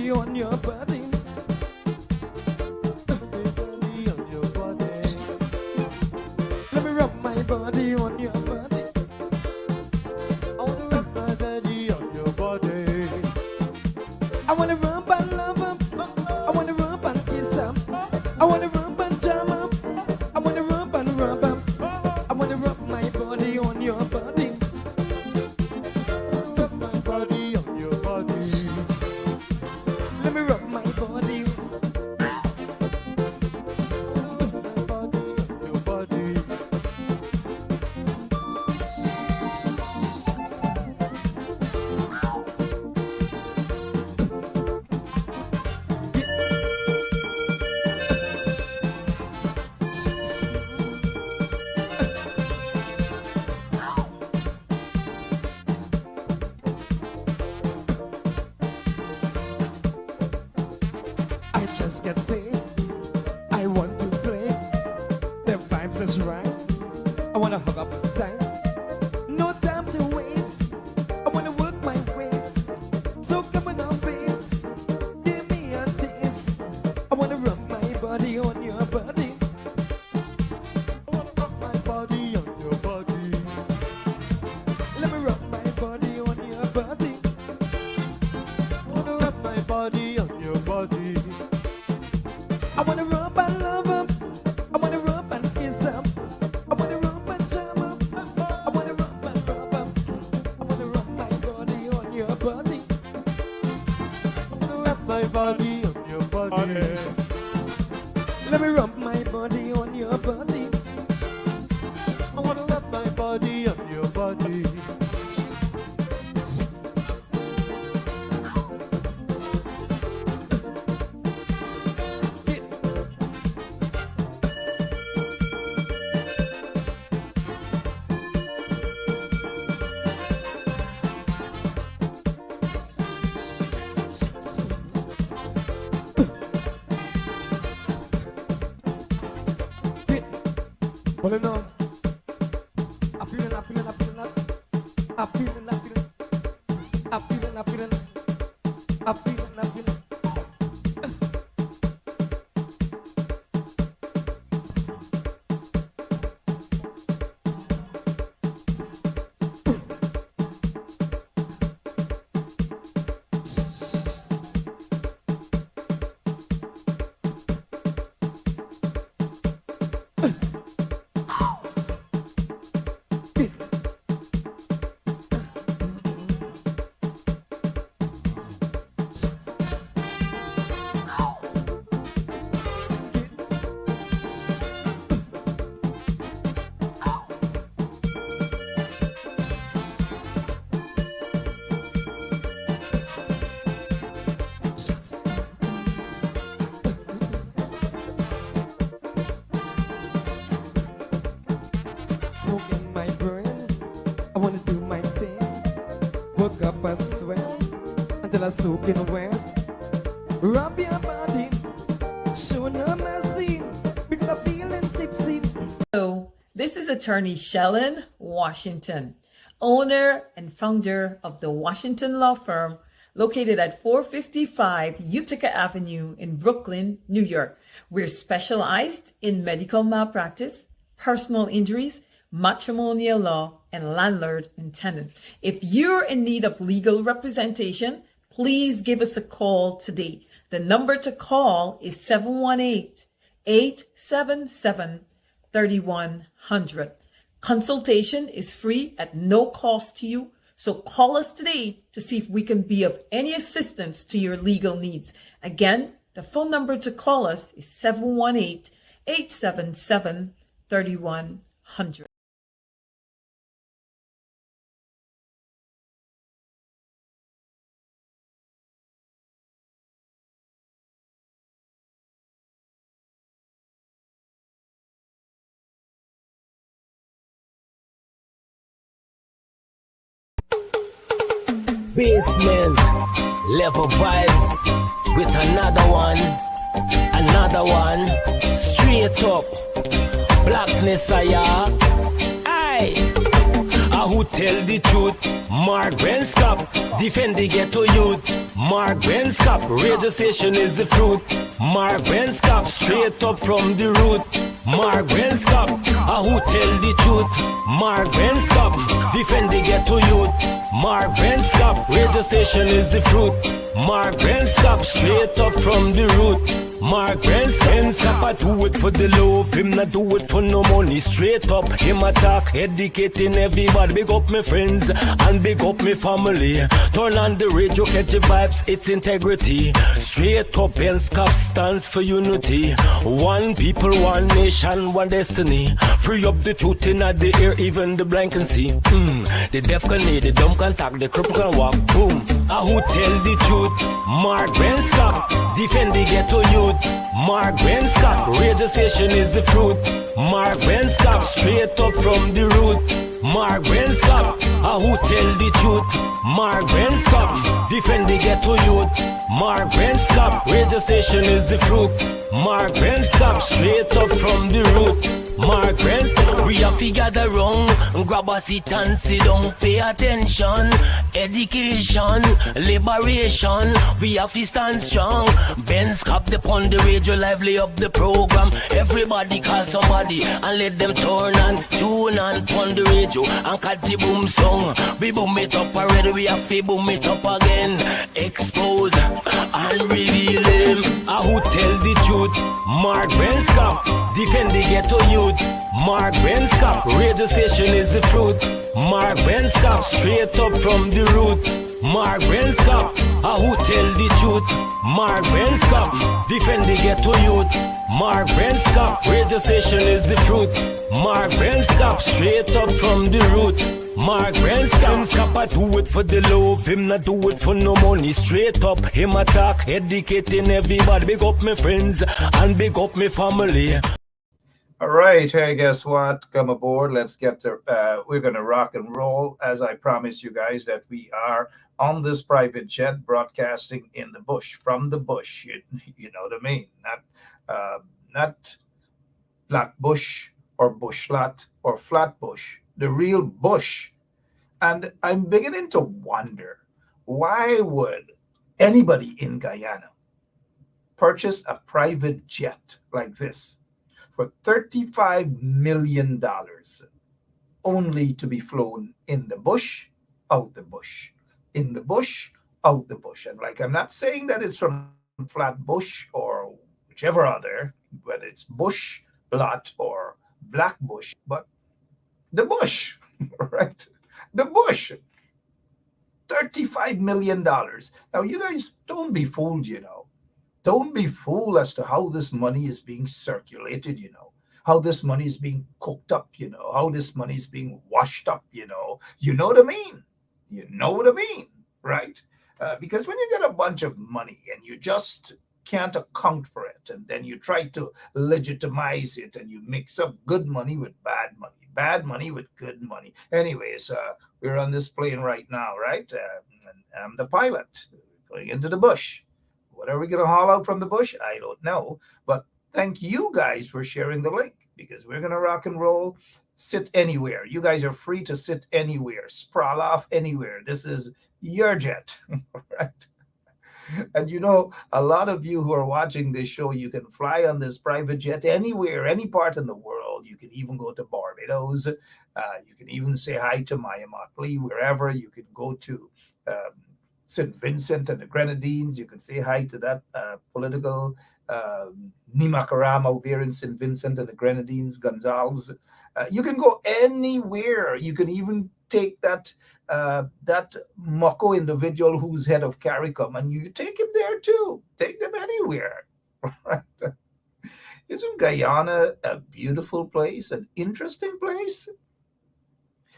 body on your body. Let me rub my body on your body. I wanna rub my body on your body. I wanna rub and love up. I wanna rub and kiss up. I wanna rub and jam up. I wanna rub and rub up. I wanna rub my body on your body. Rub my body on your body. Let me rub my body. I just get paid. I want to play. The vibes is right. I wanna hug up tight. No time to waste. I wanna work my ways. So come on, babes. Give me a taste. I wanna rub my body on your body. I wanna rub my body on your body. Let me rub my body on your body. I wanna rub my body on your body. I wanna rub and love up. I wanna rub and kiss up. I wanna rub and jam up. I wanna rub and rub up. I wanna rub my body on your body. I wanna rub my body on your body. Let me rub my body on your body. I wanna rub my body on your body. Pulling on. I'm feeling. I'm feeling. I'm feeling. I'm feeling. I'm feeling. I'm feeling. I'm feeling. I'm feeling. I'm feeling. Smoking my brain. I wanna do my thing. Work up a sweat until I soak in wet. Rub your body, show no mercy, because I'm feeling tipsy. Hello, this is attorney Shellen Washington, owner and founder of the Washington Law Firm, located at 455 Utica Avenue in Brooklyn, New York. We're specialized in medical malpractice, personal injuries, matrimonial law, and landlord and tenant. If you're in need of legal representation, please give us a call today. The number to call is 718-877-3100. Consultation is free at no cost to you. So call us today to see if we can be of any assistance to your legal needs. Again, the phone number to call us is 718-877-3100. Basement level vibes with another one, straight up blackness. Aye, who tell the truth? Mark Benskop defend the ghetto youth. Mark Benskop, radio station is the fruit. Mark Benskop, straight up from the root. Mark Benskop, who tell the truth. Mark Benskop, defend the ghetto youth. Mark Benskop, radio station is the fruit. Mark Benskop, straight up from the root. Mark Benskop, I do it for the love, him not do it for no money. Straight up, him attack, educating everybody. Big up my friends and big up my family. Turn on the radio, catch the vibes, it's integrity. Straight up, Benskop stands for unity. One people, one nation, one destiny. Free up the truth in the air, even the blind can see. The deaf can hear, the dumb can talk, the cripple can walk. Boom, who tell the truth? Mark Benskop, defend the ghetto youth. Mark Benskop, radio station is the fruit. Mark Benskop, straight up from the root. Mark Benskop, who tell the truth? Mark Benskop, defend the ghetto youth. Mark Benskop, radio station is the fruit. Mark Benskop, straight up from the root. Mark Benskop, we have to gather wrong, grab a seat and sit down, pay attention, education, liberation, we have to stand strong. Benskop upon the radio, lively up the program. Everybody call somebody and let them turn and tune and on the radio and catch the boom song. We boom it up already, we have to boom it up again. Expose and reveal him, who tell the truth. Mark Benskop, defend the ghetto youth. Mark Benskop, radio station is the fruit. Mark Benskop, straight up from the root. Mark Benskop, who tell the truth. Mark Benskop, defend the ghetto youth. Mark Benskop, radio station is the fruit. Mark Benskop, straight up from the root. Mark Benskop, I do it for the love, him not do it for no money. Straight up, him attack, educating everybody. Big up my friends and big up my family. All right, hey, guess what? Come aboard. Let's get to, we're going to rock and roll. As I promised you guys that we are on this private jet broadcasting in the bush, from the bush. You know what I mean? Not black bush or bush lot or flat bush, the real bush. And I'm beginning to wonder, why would anybody in Guyana purchase a private jet like this for $35 million only to be flown in the bush, out the bush, in the bush, out the bush? And like, I'm not saying that it's from Flatbush or whichever other, whether it's bush, lot, or black bush, but the bush, right? The bush. $35 million. Now, you guys don't be fooled, you know. Don't be fooled as to how this money is being circulated, you know, how this money is being cooked up, you know, how this money is being washed up, you know. You know what I mean? You know what I mean, right? Because when you get a bunch of money and you just can't account for it, and then you try to legitimize it, and you mix up good money with bad money with good money. Anyways, we're on this plane right now, right? And I'm the pilot going into the bush. What are we going to haul out from the bush? I don't know. But thank you guys for sharing the link, because we're going to rock and roll. Sit anywhere. You guys are free to sit anywhere, sprawl off anywhere. This is your jet, right? And you know, a lot of you who are watching this show, you can fly on this private jet anywhere, any part in the world. You can even go to Barbados. You can even say hi to Maya Motley, wherever. You can go to St. Vincent and the Grenadines. You can say hi to that political Nimakaram out there in St. Vincent and the Grenadines, Gonzales. You can go anywhere. You can even take that Moko individual who's head of CARICOM, and you take him there too. Take them anywhere. Right? Isn't Guyana a beautiful place, an interesting place?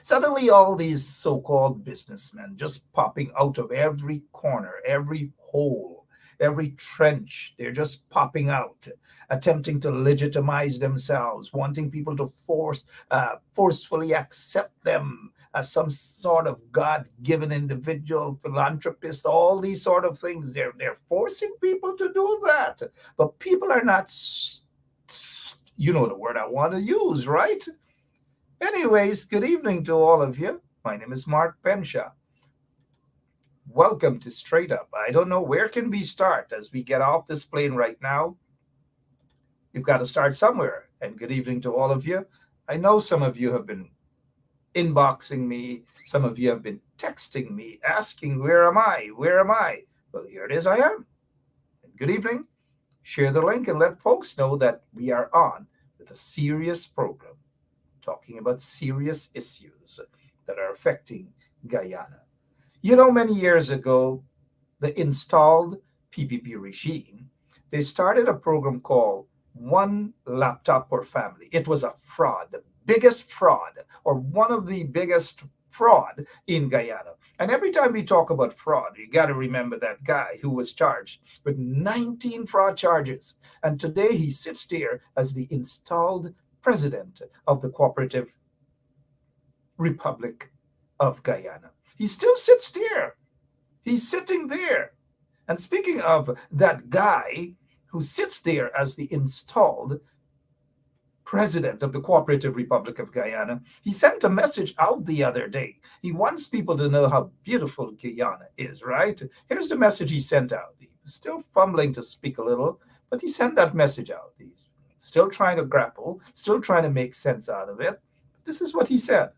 Suddenly, all these so-called businessmen just popping out of every corner, every hole, every trench. They're just popping out, attempting to legitimize themselves, wanting people to forcefully accept them as some sort of God-given individual, philanthropist, all these sort of things. They're forcing people to do that. But people are not, you know the word I want to use, right? Anyways, good evening to all of you. My name is Mark Penshaw. welcome to Straight Up. I don't know where can we start as we get off this plane right now. You've got to start somewhere. And good evening to all of you. I know some of you have been inboxing me. Some of you have been texting me, asking, where am I? Where am I? Well, here it is, I am. And good evening. Share the link and let folks know that we are on with a serious program talking about serious issues that are affecting Guyana. You know, many years ago, the installed PPP regime, they started a program called One Laptop Per Family. It was a fraud, the biggest fraud, or one of the biggest fraud in Guyana. And every time we talk about fraud, you got to remember that guy who was charged with 19 fraud charges. And today he sits there as the installed president of the Cooperative Republic of Guyana. He still sits there. He's sitting there. And speaking of that guy who sits there as the installed president of the Cooperative Republic of Guyana, he sent a message out the other day. He wants people to know how beautiful Guyana is, right? Here's the message he sent out. He's still fumbling to speak a little, but he sent that message out. He's still trying to grapple, still trying to make sense out of it. This is what he said.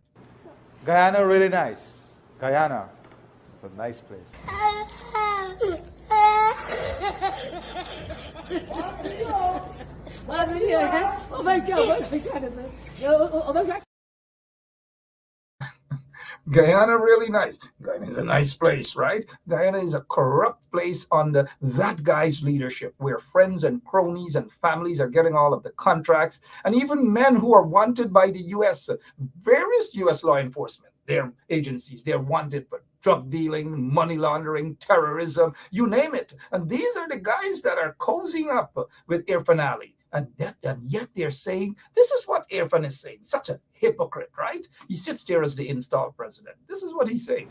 Guyana really nice. Guyana, it's a nice place. Oh my God, oh my God. Guyana really nice. Guyana is a nice place, right? Guyana is a corrupt place under that guy's leadership, where friends and cronies and families are getting all of the contracts, and even men who are wanted by the U.S., various U.S. law enforcement, their agencies, they're wanted for drug dealing, money laundering, terrorism, you name it. And these are the guys that are cozying up with Irfan Ali. And yet they're saying, this is what Irfan is saying. Such a hypocrite, right? He sits there as the installed president. This is what he's saying.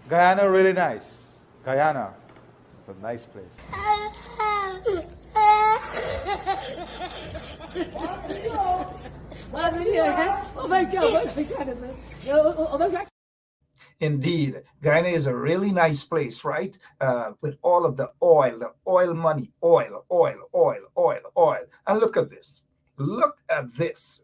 Guyana really nice. Guyana, it's a nice place. Oh my God, oh my God. Indeed, Guyana is a really nice place, right? With all of the oil money, oil. And look at this. Look at this.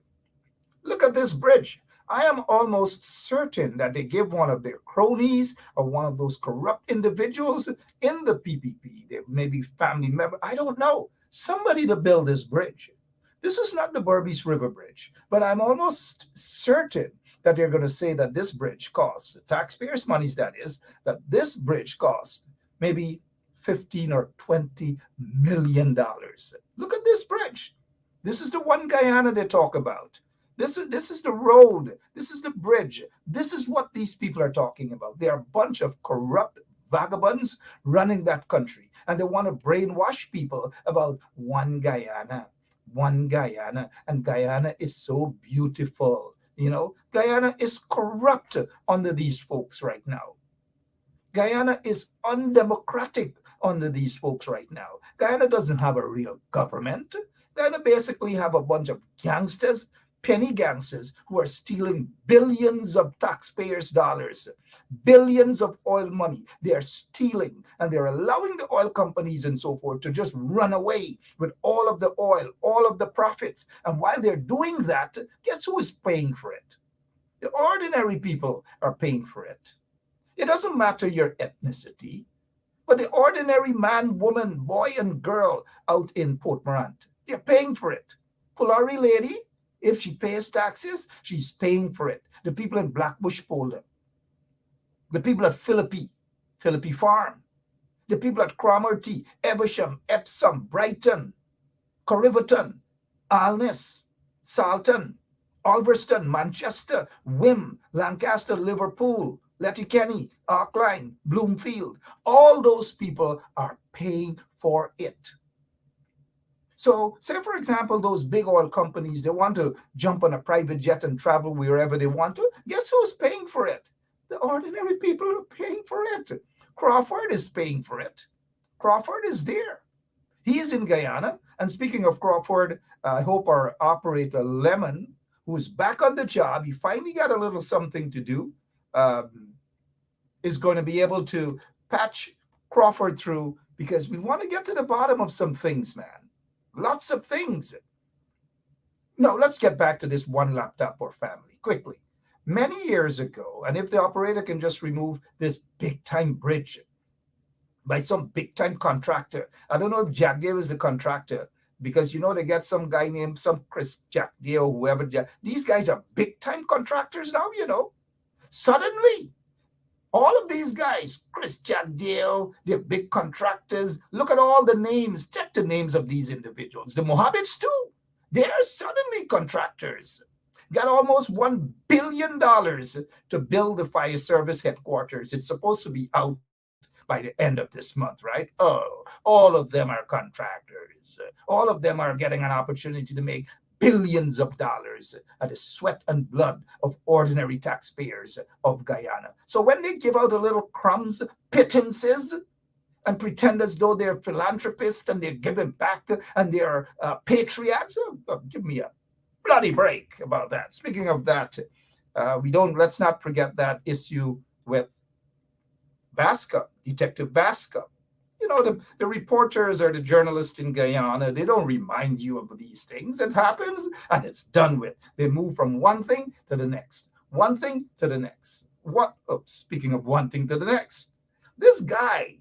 Look at this bridge. I am almost certain that they give one of their cronies or one of those corrupt individuals in the PPP, they maybe family member, I don't know, somebody to build this bridge. This is not the Berbice River Bridge, but I'm almost certain that they're going to say that this bridge costs, the taxpayers' monies that is, that this bridge cost maybe $15 or $20 million. Look at this bridge. This is the one Guyana they talk about. This is the road. This is the bridge. This is what these people are talking about. They are a bunch of corrupt vagabonds running that country. And they want to brainwash people about one Guyana. One Guyana. And Guyana is so beautiful. You know, Guyana is corrupt under these folks right now. Guyana is undemocratic under these folks right now. Guyana doesn't have a real government. Guyana basically have a bunch of gangsters, penny gangsters, who are stealing billions of taxpayers' dollars, billions of oil money. They are stealing, and they're allowing the oil companies and so forth to just run away with all of the oil, all of the profits. And while they're doing that, guess who is paying for it? The ordinary people are paying for it. It doesn't matter your ethnicity, but the ordinary man, woman, boy, and girl out in Port Morant, they're paying for it. Polari lady, if she pays taxes, she's paying for it. The people in Blackbush Polder, the people at Philippi Farm, the people at Cromarty, Eversham, Epsom, Brighton, Corriverton, Alness, Salton, Ulverston, Manchester, Wim, Lancaster, Liverpool, Letterkenny, Arkline, Bloomfield. All those people are paying for it. So say, for example, those big oil companies, they want to jump on a private jet and travel wherever they want to. Guess who's paying for it? The ordinary people are paying for it. Crawford is paying for it. Crawford is there. He's in Guyana. And speaking of Crawford, I hope our operator, Lemon, who's back on the job, he finally got a little something to do, is going to be able to patch Crawford through because we want to get to the bottom of some things, man. Lots of things. No, let's get back to this one laptop or family quickly. Many years ago, and if the operator can just remove this big-time bridge by some big-time contractor. I don't know if Jack Dale is the contractor, because they get some guy named some Chris Jack Dale, whoever. These guys are big-time contractors now, Suddenly, all of these guys, Chris Jack Dale, they're big contractors. Look at all the names. Check the names of these individuals. The Mohammeds too. They're suddenly contractors. Got almost $1 billion to build the fire service headquarters. It's supposed to be out by the end of this month, right? Oh, all of them are contractors. All of them are getting an opportunity to make billions of dollars at the sweat and blood of ordinary taxpayers of Guyana. So when they give out a little crumbs, pittances, and pretend as though they're philanthropists and they're giving back and they're patriots, give me a bloody break about that. Speaking of that, let's not forget that issue with Bascom, Detective Bascom. The reporters or the journalists in Guyana, they don't remind you of these things. It happens and it's done with. They move from one thing to the next, one thing to the next. Speaking of one thing to the next, this guy,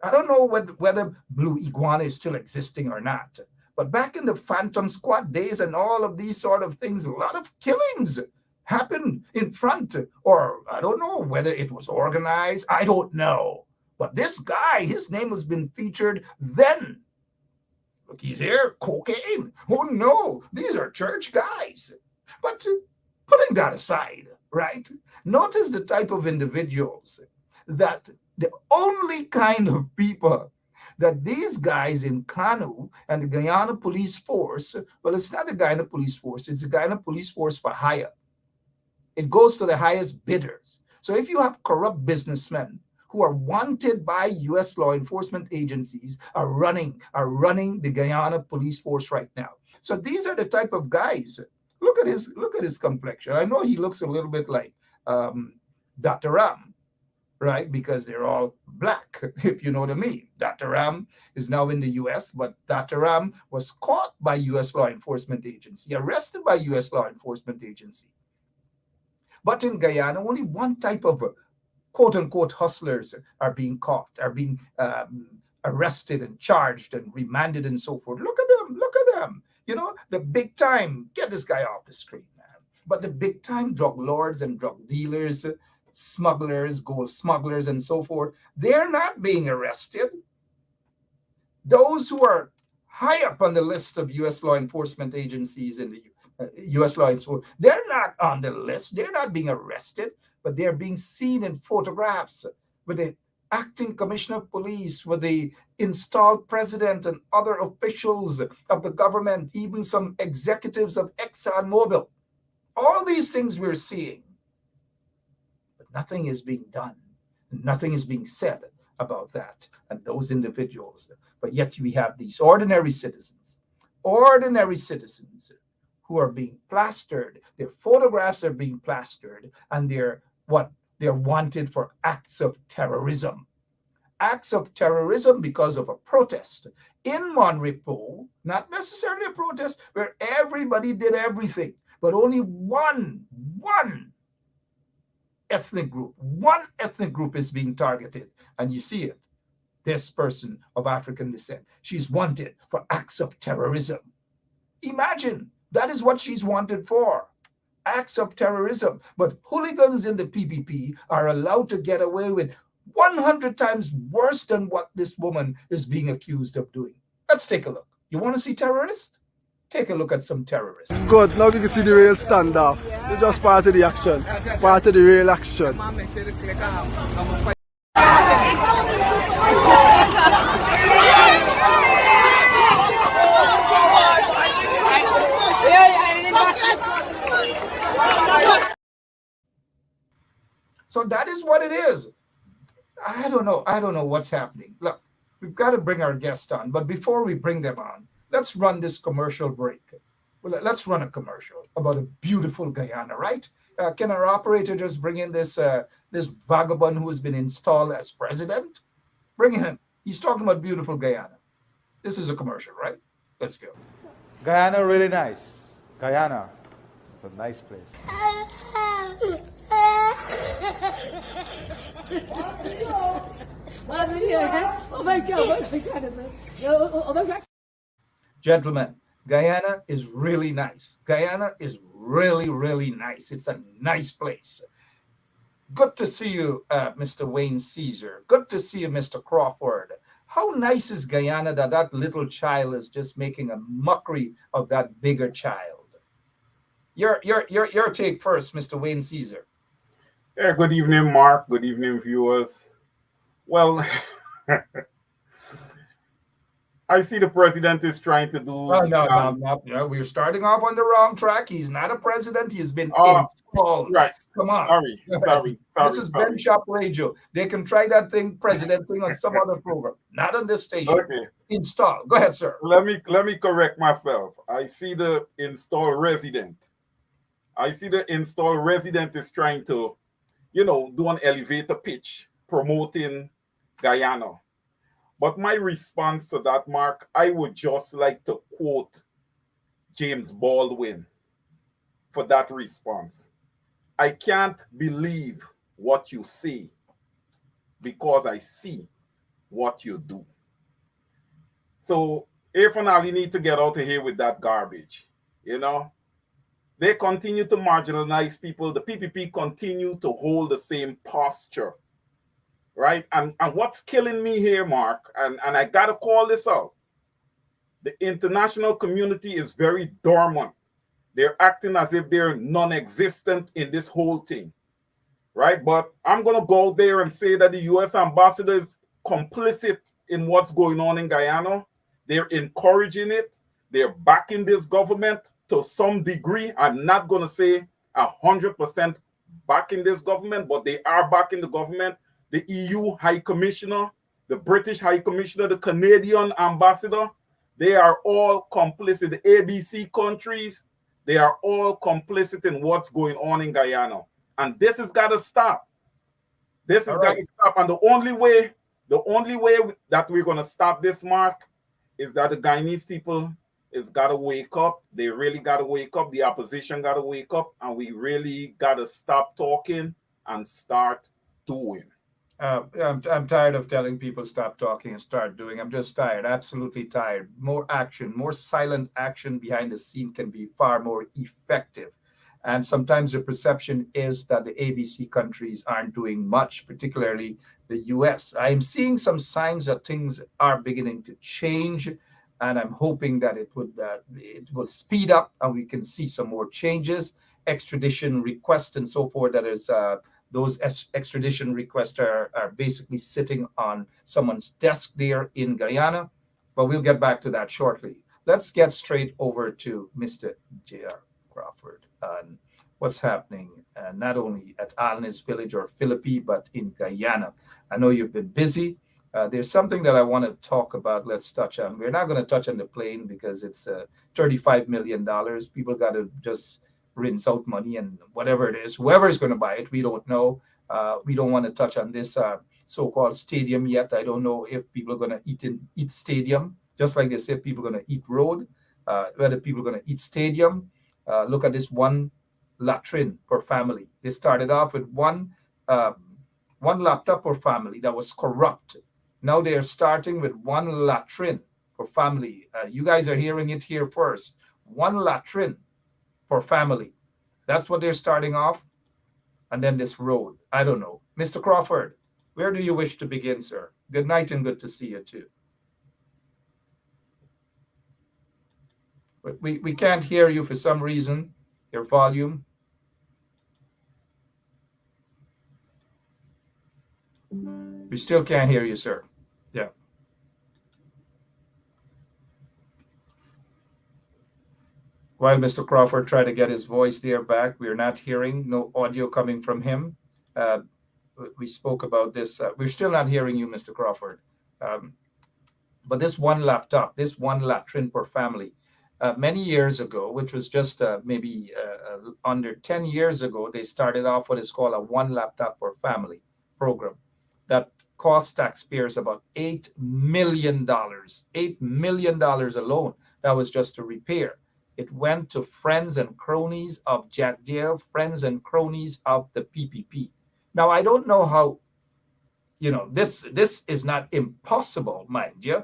I don't know whether Blue Iguana is still existing or not, but back in the Phantom Squad days and all of these sort of things, a lot of killings happened in front, or I don't know whether it was organized. I don't know. But this guy, his name has been featured then. Look, he's here, cocaine. Oh no, these are church guys. But putting that aside, right? Notice the type of individuals that the only kind of people that these guys in Kanu and the Guyana Police Force, well, it's not the Guyana Police Force, it's the Guyana Police Force for hire. It goes to the highest bidders. So if you have corrupt businessmen who are wanted by U.S. law enforcement agencies are running the Guyana Police Force right now. So these are the type of guys. Look at his complexion. I know he looks a little bit like Dr. Ram, right? Because they're all black, if you know what I mean. Dr. Ram is now in the U.S., but Dr. Ram was caught by U.S. law enforcement agency, arrested by U.S. law enforcement agency. But in Guyana, only one type of quote-unquote hustlers are being caught, are being arrested and charged and remanded and so forth. Look at them. The big time, get this guy off the screen, man. But the big time drug lords and drug dealers, smugglers, gold smugglers and so forth, they're not being arrested. Those who are high up on the list of U.S. law enforcement agencies in the U.S. law enforcement, they're not on the list. They're not being arrested, but they're being seen in photographs with the acting commissioner of police, with the installed president and other officials of the government, even some executives of ExxonMobil. All these things we're seeing, but nothing is being done. Nothing is being said about that and those individuals. But yet we have these ordinary citizens who are being plastered. Their photographs are being plastered, and they're wanted for acts of terrorism. Acts of terrorism because of a protest in Monrepo, not necessarily a protest where everybody did everything, but only one ethnic group is being targeted. And you see it. This person of African descent, she's wanted for acts of terrorism. Imagine, that is what she's wanted for. Acts of terrorism. But hooligans in the PPP are allowed to get away with 100 times worse than what this woman is being accused of doing. Let's take a look. You want to see terrorists? Take a look at some terrorists. Good, now we can see the real standoff. It's just part of the action, part of the real action. So that is what it is. I don't know what's happening. Look, we've got to bring our guest on, but before we bring them on, let's run this commercial break. Well, let's run a commercial about a beautiful Guyana, right? Can our operator just bring in this this vagabond who has been installed as president? Bring him. He's talking about beautiful Guyana. This is a commercial, right? Let's go. Guyana, really nice. Guyana, it's a nice place. Oh my God, oh my God. Gentlemen, Guyana is really nice. Guyana is really, really nice. It's a nice place. Good to see you, Mr. Wayne Caesar. Good to see you, Mr. Crawford. How nice is Guyana that that little child is just making a mockery of that bigger child? Your take first, Mr. Wayne Caesar. Yeah, good evening, Mark. Good evening, viewers. Well, I see the president is trying to do. Oh, no. We're starting off on the wrong track. He's not a president. He's been Oh, installed. right. Come on. Sorry. This is Ben Shop Radio. They can try that president thing on some other program, not on this station. Okay. Install. Go ahead, sir. Let me correct myself. I see the install resident. I see the install resident is trying to, do an elevator pitch promoting Guyana. But my response to that, Mark, I would just like to quote James Baldwin for that response. I can't believe what you say because I see what you do. So, Irfan, you need to get out of here with that garbage. They continue to marginalize people. The PPP continue to hold the same posture. Right? And what's killing me here, Mark, and I got to call this out, the international community is very dormant. They're acting as if they're non-existent in this whole thing, right? But I'm going to go there and say that the U.S. ambassador is complicit in what's going on in Guyana. They're encouraging it. They're backing this government to some degree. I'm not going to say 100% backing this government, but they are backing the government. The EU High Commissioner, the British High Commissioner, the Canadian ambassador, they are all complicit. The ABC countries, they are all complicit in what's going on in Guyana. And this has got to stop. This has got to stop. And the only way that we're going to stop this, Mark, is that the Guyanese people is got to wake up. They really got to wake up. The opposition got to wake up. And we really got to stop talking and start doing. I'm tired of telling people stop talking and start doing. I'm just tired, absolutely tired. More action, more silent action behind the scene can be far more effective. And sometimes the perception is that the ABC countries aren't doing much, particularly the US. I'm seeing some signs that things are beginning to change, and I'm hoping that it will speed up and we can see some more changes, extradition requests and so forth. That is those extradition requests are basically sitting on someone's desk there in Guyana, but we'll get back to that shortly. Let's get straight over to Mr. J.R. Crawford and what's happening not only at Alnis Village or Philippi, but in Guyana. I know you've been busy. There's something that I want to talk about. Let's touch on. We're not going to touch on the plane because it's $35 million. People got to just rinse out money and whatever it is, whoever is going to buy it, we don't know. We don't want to touch on this so-called stadium yet. I don't know if people are going to eat stadium, just like they said people are going to eat road, whether people are going to eat stadium. Look at this one latrine per family. They started off with one laptop per family that was corrupt. Now they are starting with one latrine per family. You guys are hearing it here first. One latrine for family. That's what they're starting off. And then this road. I don't know. Mr. Crawford, where do you wish to begin, sir? Good night and good to see you too. But we can't hear you for some reason. Your volume. We still can't hear you, sir. Yeah. While Mr. Crawford tried to get his voice there back, we're not hearing, no audio coming from him. We spoke about this. We're still not hearing you, Mr. Crawford. But this one laptop, this one latrine per family, many years ago, which was just maybe under 10 years ago, they started off what is called a one laptop per family program that cost taxpayers about $8 million. $8 million alone. That was just to repair. It went to friends and cronies of Jack Dale, friends and cronies of the PPP. Now, I don't know how, this is not impossible, mind you,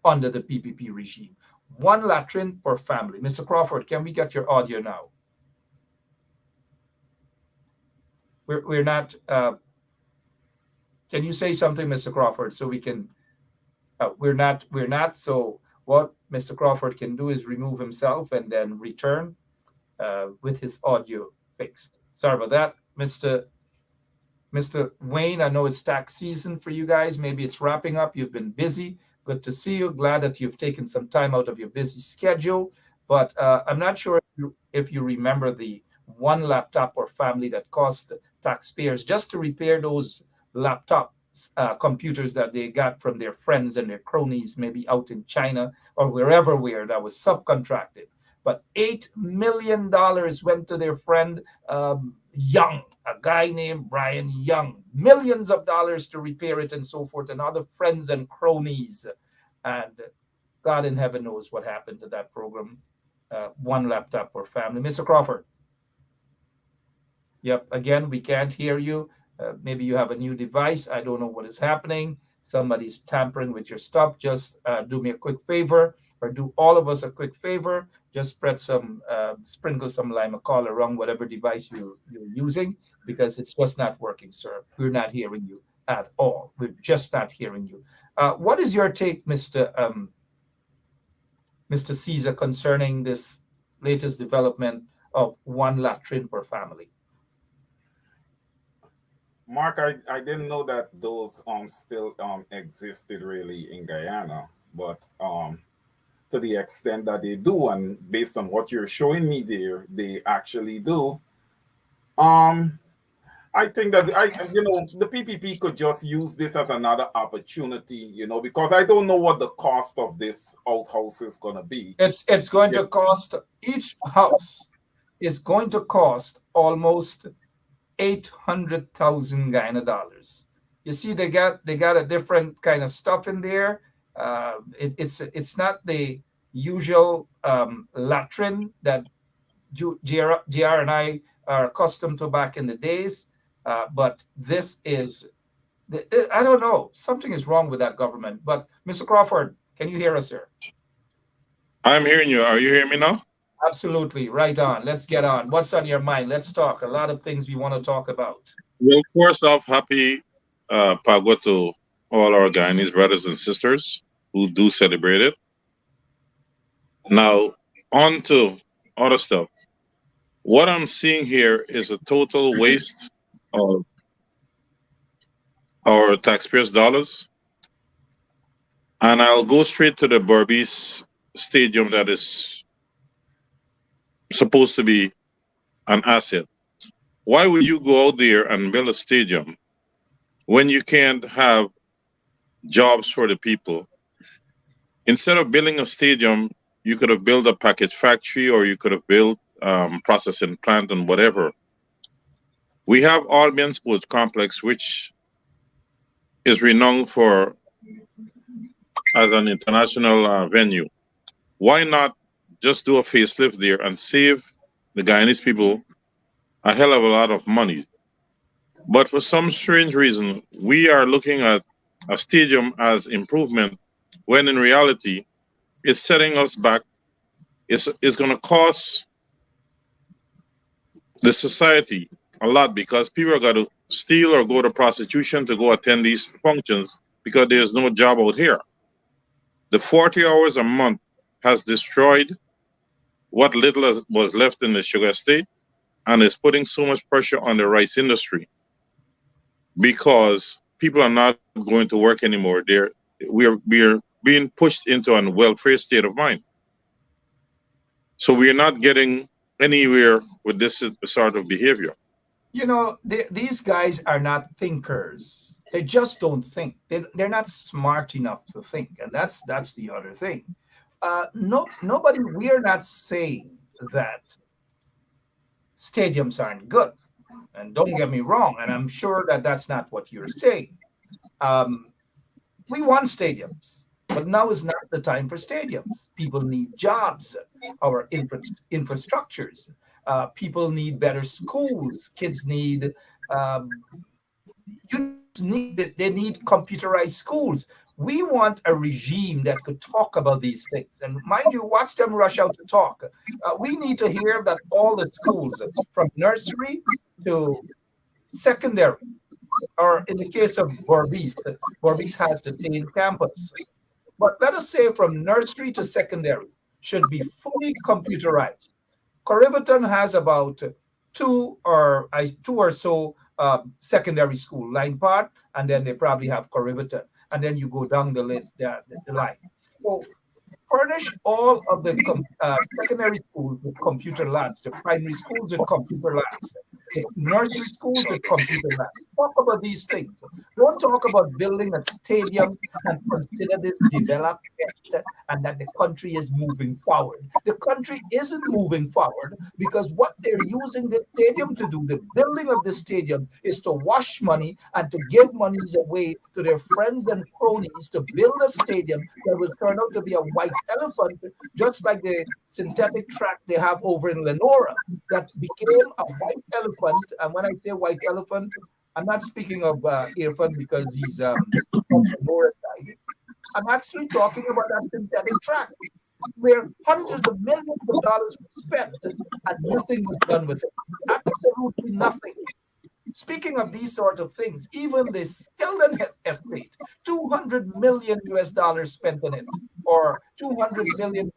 under the PPP regime. One latrine per family. Mr. Crawford, can we get your audio now? We're not. Can you say something, Mr. Crawford, so we can? We're not. So what Mr. Crawford can do is remove himself and then return with his audio fixed. Sorry about that, Mr. Wayne. I know it's tax season for you guys. Maybe it's wrapping up. You've been busy. Good to see you. Glad that you've taken some time out of your busy schedule. But I'm not sure if you remember the one laptop per family that cost taxpayers just to repair those laptop computers that they got from their friends and their cronies, maybe out in China or where that was subcontracted. But $8 million went to their friend Young, a guy named Brian Young, millions of dollars to repair it and so forth, and other friends and cronies. And God in heaven knows what happened to that program. One laptop per family. Mr. Crawford. Yep, again, we can't hear you. Maybe you have a new device. I don't know what is happening. Somebody's tampering with your stuff. Just do me a quick favor, or do all of us a quick favor. Just sprinkle some Limacol around whatever device you're using, because it's just not working, sir. We're not hearing you at all. We're just not hearing you. What is your take, Mr. Caesar, concerning this latest development of one latrine per family? Mark, I didn't know that those still existed really in Guyana, but to the extent that they do, and based on what you're showing me there, they actually do. I think that the PPP could just use this as another opportunity, because I don't know what the cost of this outhouse is going to be. It's going to cost, each house is going to cost almost 800,000 Guyana dollars. You see, they got a different kind of stuff in there. It's not the usual latrine that GR and I are accustomed to back in the days, but this is, I don't know, something is wrong with that government. But Mr. Crawford, can you hear us, sir? I'm hearing you. Are you hearing me now? Absolutely. Right on. Let's get on. What's on your mind? Let's talk. A lot of things we want to talk about. Well, first off, happy Pagua to all our Guyanese brothers and sisters who do celebrate it. Now, on to other stuff. What I'm seeing here is a total waste of our taxpayers' dollars. And I'll go straight to the Berbice Stadium that is supposed to be an asset. Why would you go out there and build a stadium when you can't have jobs for the people? Instead of building a stadium, you could have built a package factory, or you could have built processing plant and whatever. We have Albion Sports Complex, which is renowned for as an international venue. Why not just do a facelift there and save the Guyanese people a hell of a lot of money? But for some strange reason, we are looking at a stadium as improvement, when in reality, it's setting us back. It's going to cost the society a lot, because people are going to steal or go to prostitution to go attend these functions because there's no job out here. The 40 hours a month has destroyed what little was left in the sugar estate, and is putting so much pressure on the rice industry, because people are not going to work anymore. We are being pushed into a welfare state of mind. So we are not getting anywhere with this sort of behavior. These guys are not thinkers. They just don't think. They're not smart enough to think, and that's the other thing. Nobody. We are not saying that stadiums aren't good, and don't get me wrong. And I'm sure that that's not what you're saying. We want stadiums, but now is not the time for stadiums. People need jobs, our infrastructures. People need better schools. Kids need they need computerized schools. We want a regime that could talk about these things. And mind you, watch them rush out to talk. We need to hear that all the schools, from nursery to secondary, or in the case of Berbice, Berbice has the Tain campus. But let us say from nursery to secondary should be fully computerized. Corriverton has about two or so secondary school, Line Part, and then they probably have Corriverton, and then you go down the line. So furnish all of the secondary schools with computer labs, the primary schools with computer labs, the nursery schools with computer labs. Talk about these things. Don't talk about building a stadium and consider this developed and that the country is moving forward. The country isn't moving forward because what they're using the stadium to do, the building of the stadium, is to wash money and to give monies away to their friends and cronies to build a stadium that will turn out to be a white elephant, just like the synthetic track they have over in Lenora that became a white elephant. And when I say white elephant, I'm not speaking of elephant because he's from Lenora side. I'm actually talking about that synthetic track where hundreds of millions of dollars were spent and nothing was done with it. Absolutely nothing. Speaking of these sort of things, even the Skilden estate, $200 million spent on it, or $200 million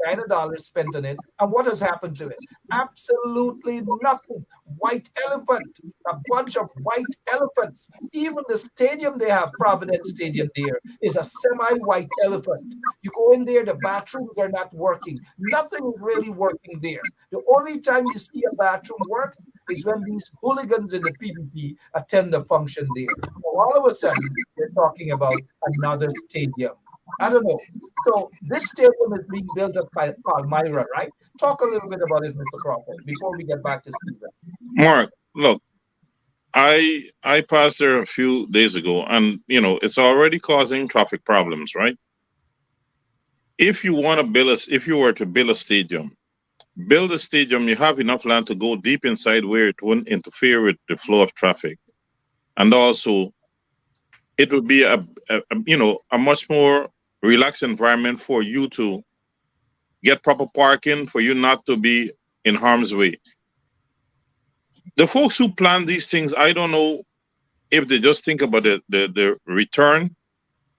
spent on it, and what has happened to it? Absolutely nothing. White elephant, a bunch of white elephants. Even the stadium they have, Providence Stadium there, is a semi-white elephant. You go in there, the bathrooms are not working. Nothing is really working there. The only time you see a bathroom works is when these hooligans in the PPP attend the function there. So all of a sudden, they're talking about another stadium. I don't know. So this stadium is being built up by Palmyra, right? Talk a little bit about it, Mr. Crawford, before we get back to Stephen. Mark, look, I passed there a few days ago, and it's already causing traffic problems, right? If you want to if you were to build a stadium, you have enough land to go deep inside where it wouldn't interfere with the flow of traffic, and also it would be a much more relaxed environment for you to get proper parking, for you not to be in harm's way. The folks who plan these things, I don't know if they just think about the return,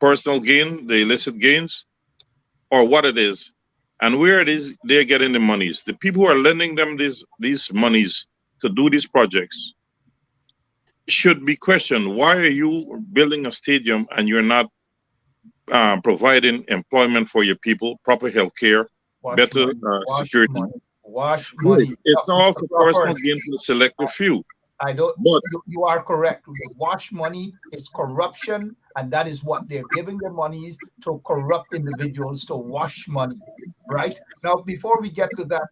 personal gain, the illicit gains, or what it is, and where it is they're getting the monies. The people who are lending them these monies to do these projects should be questioned. Why are you building a stadium and you're not providing employment for your people, proper health care, better security? Wash money. It's all for personal gain for the selective few. I don't. But you are correct. Wash money is corruption, and that is what they're giving their monies to corrupt individuals to wash money. Right now, before we get to that,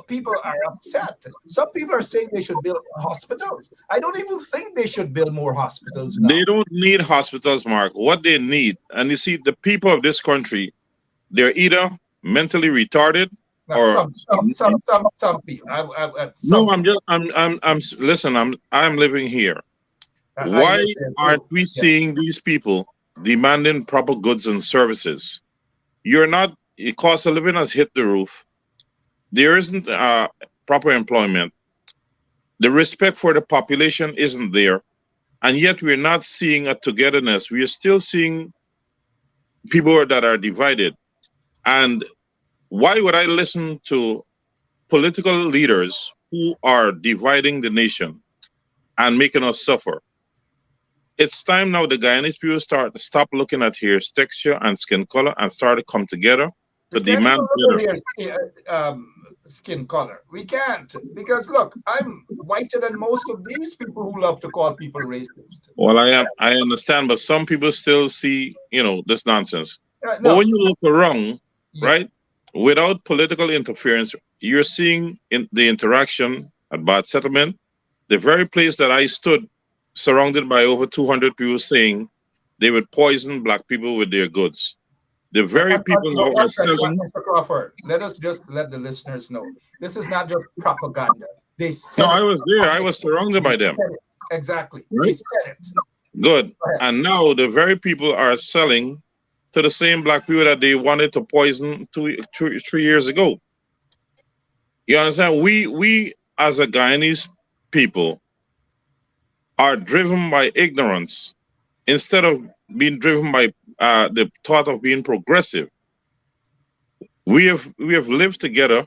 people are upset. Some people are saying they should build hospitals. I don't even think they should build more hospitals now. They don't need hospitals, Mark. What they need, and you see, the people of this country, they're either mentally retarded. Or some people. I'm living here. Why aren't we seeing these people demanding proper goods and services? The cost of living has hit the roof. There isn't proper employment. The respect for the population isn't there. And yet we're not seeing a togetherness. We are still seeing people that are divided. And why would I listen to political leaders who are dividing the nation and making us suffer? It's time now the Guyanese people stop looking at hair texture and skin color and start to come together to demand skin color. We can't, because look, I'm whiter than most of these people who love to call people racist. Well, I understand, but some people still see, this nonsense. But No, when you look around, yeah, right, without political interference, you're seeing in the interaction at Bad Settlement, the very place that I stood, surrounded by over 200 people saying they would poison black people with their goods. The very people that were one second, selling. Mr. Crawford. Let us just let the listeners know. This is not just propaganda. They No, said I it. was there. I was surrounded They by them. said it. Exactly. They Right? said it. Good. Go ahead. And now the very people are selling to the same black people that they wanted to poison 3 years ago. You understand? We as a Guyanese people are driven by ignorance instead of being driven by the thought of being progressive. We have lived together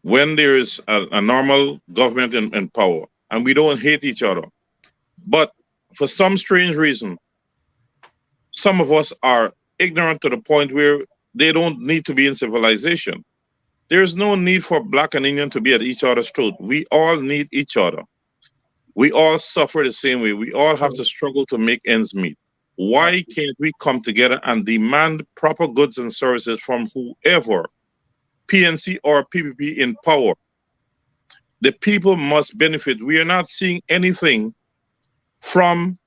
when there is a normal government in power, and we don't hate each other. But for some strange reason, some of us are ignorant to the point where they don't need to be in civilization. There's no need for black and Indian to be at each other's throat. We all need each other. We all suffer the same way. We all have to struggle to make ends meet. Why can't we come together and demand proper goods and services from whoever, PNC or PPP in power? The people must benefit. We are not seeing anything from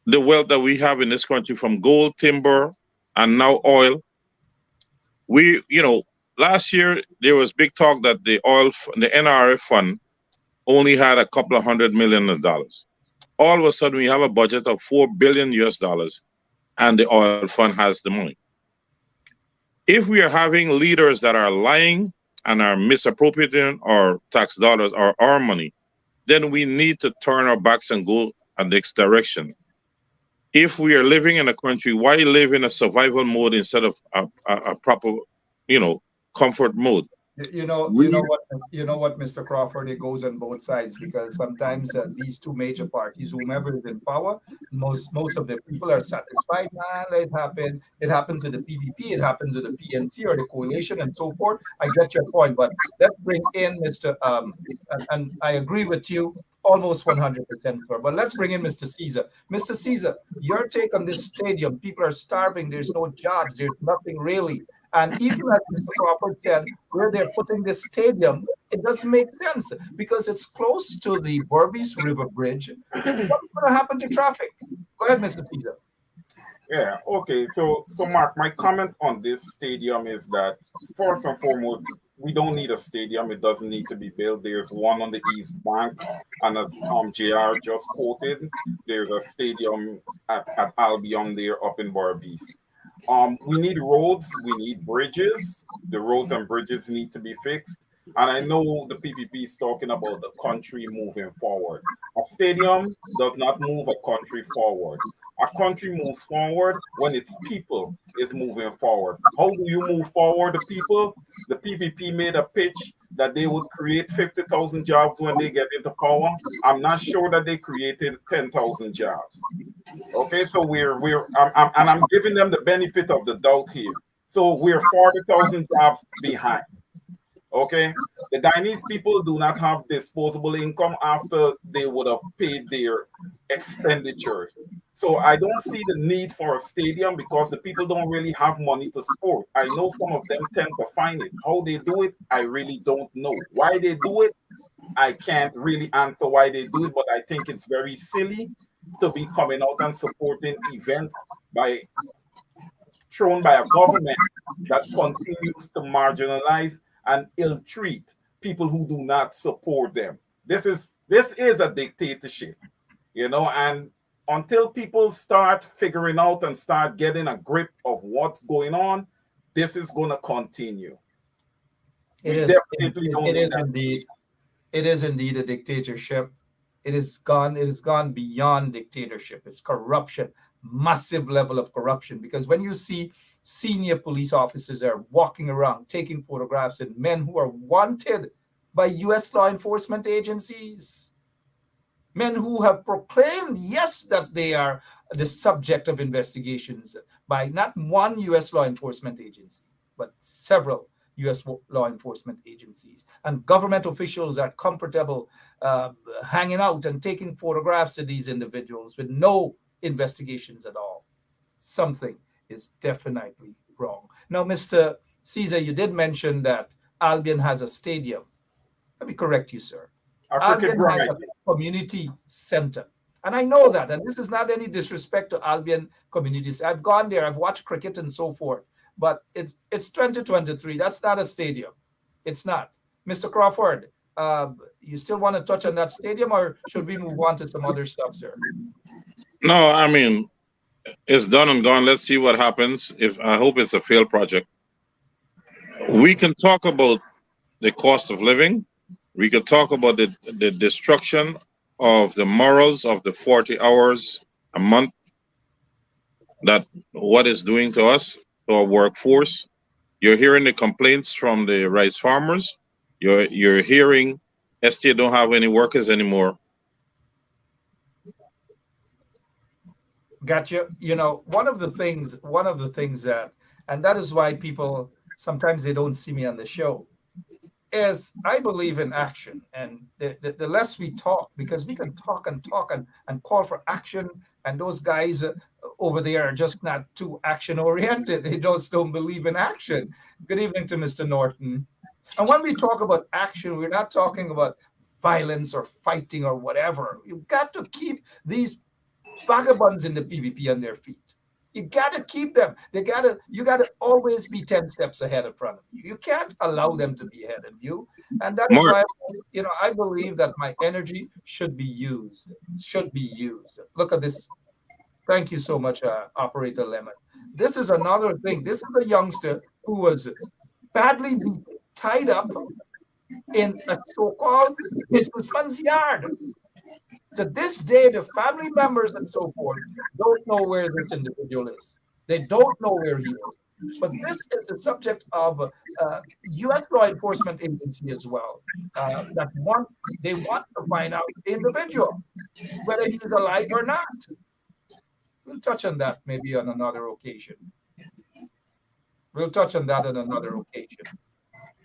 the wealth that we have in this country, from gold, timber, and now oil. Last year there was big talk that the NRF fund only had a couple of $100 million. All of a sudden, we have a budget of $4 billion US, and the oil fund has the money. If we are having leaders that are lying and are misappropriating our tax dollars or our money, then we need to turn our backs and go in the next direction. If we are living in a country, why live in a survival mode instead of a proper, comfort mode? You know what, Mr. Crawford, it goes on both sides, because sometimes these two major parties, whomever is in power, most of the people are satisfied. It happens to the PPP, it happens to the PNC or the coalition and so forth. I get your point, but let's bring in Mr. And I agree with you almost 100%, sir. But let's bring in Mr. Caesar. Mr. Caesar, your take on this stadium. People are starving. There's no jobs. There's nothing really. And even as Mr. Crawford said, where they're putting this stadium, it doesn't make sense because it's close to the Berbice River Bridge. What's going to happen to traffic? Go ahead, Mr. Caesar. Yeah, okay. So Mark, my comment on this stadium is that first and foremost, we don't need a stadium. It doesn't need to be built. There's one on the East Bank, and as JR just quoted, there's a stadium at Albion there up in Berbice. We need roads, we need bridges. The roads and bridges need to be fixed. And I know the PPP is talking about the country moving forward. A stadium does not move a country forward. A country moves forward when its people is moving forward. How do you move forward the people? The PPP made a pitch that they would create 50,000 jobs when they get into power. I'm not sure that they created 10,000 jobs. Okay, so I'm giving them the benefit of the doubt here. So we're 40,000 jobs behind. Okay, the Guyanese people do not have disposable income after they would have paid their expenditures. So I don't see the need for a stadium because the people don't really have money to support. I know some of them tend to find it. How they do it, I really don't know. Why they do it, I can't really answer why they do it, but I think it's very silly to be coming out and supporting events thrown by a government that continues to marginalize and ill-treat people who do not support them. This is a dictatorship, and until people start figuring out and start getting a grip of what's going on, this is going to continue. It is indeed a dictatorship. It has gone beyond dictatorship. It's corruption, massive level of corruption, because when you see senior police officers are walking around taking photographs and men who are wanted by U.S. law enforcement agencies, men who have proclaimed, yes, that they are the subject of investigations by not one U.S. law enforcement agency, but several U.S. law enforcement agencies. And government officials are comfortable hanging out and taking photographs of these individuals with no investigations at all. Something is definitely wrong. Now, Mr. Caesar, you did mention that Albion has a stadium. Let me correct you, sir. Cricket Albion has ground. a community center. And I know that. And this is not any disrespect to Albion communities. I've gone there, I've watched cricket and so forth. But it's 2023. That's not a stadium. It's not. Mr. Crawford, you still want to touch on that stadium, or should we move on to some other stuff, sir? No, I mean, it's done and gone. Let's see what happens. I hope it's a failed project. We can talk about the cost of living. We can talk about the destruction of the morals of the 40 hours a month, that what it's doing to us, to our workforce. You're hearing the complaints from the rice farmers. You're hearing ST don't have any workers anymore. Gotcha. You know, one of the things that, and that is why people sometimes they don't see me on the show, is I believe in action. And the less we talk, because we can talk and call for action, and those guys over there are just not too action oriented. They just don't believe in action. Good evening to Mr. Norton. And when we talk about action, we're not talking about violence or fighting or whatever. You've got to keep these vagabonds in the PvP on their feet. You got to keep them. You got to always be 10 steps ahead in front of you. You can't allow them to be ahead of you. And that is why, I believe that my energy should be used. Look at this. Thank you so much, Operator Lemon. This is another thing. This is a youngster who was badly tied up in a so-called businessman's yard. To this day, the family members and so forth don't know where this individual is. They don't know where he is. But this is the subject of U.S. law enforcement agency as well. They want to find out the individual, whether he is alive or not. We'll touch on that maybe on another occasion.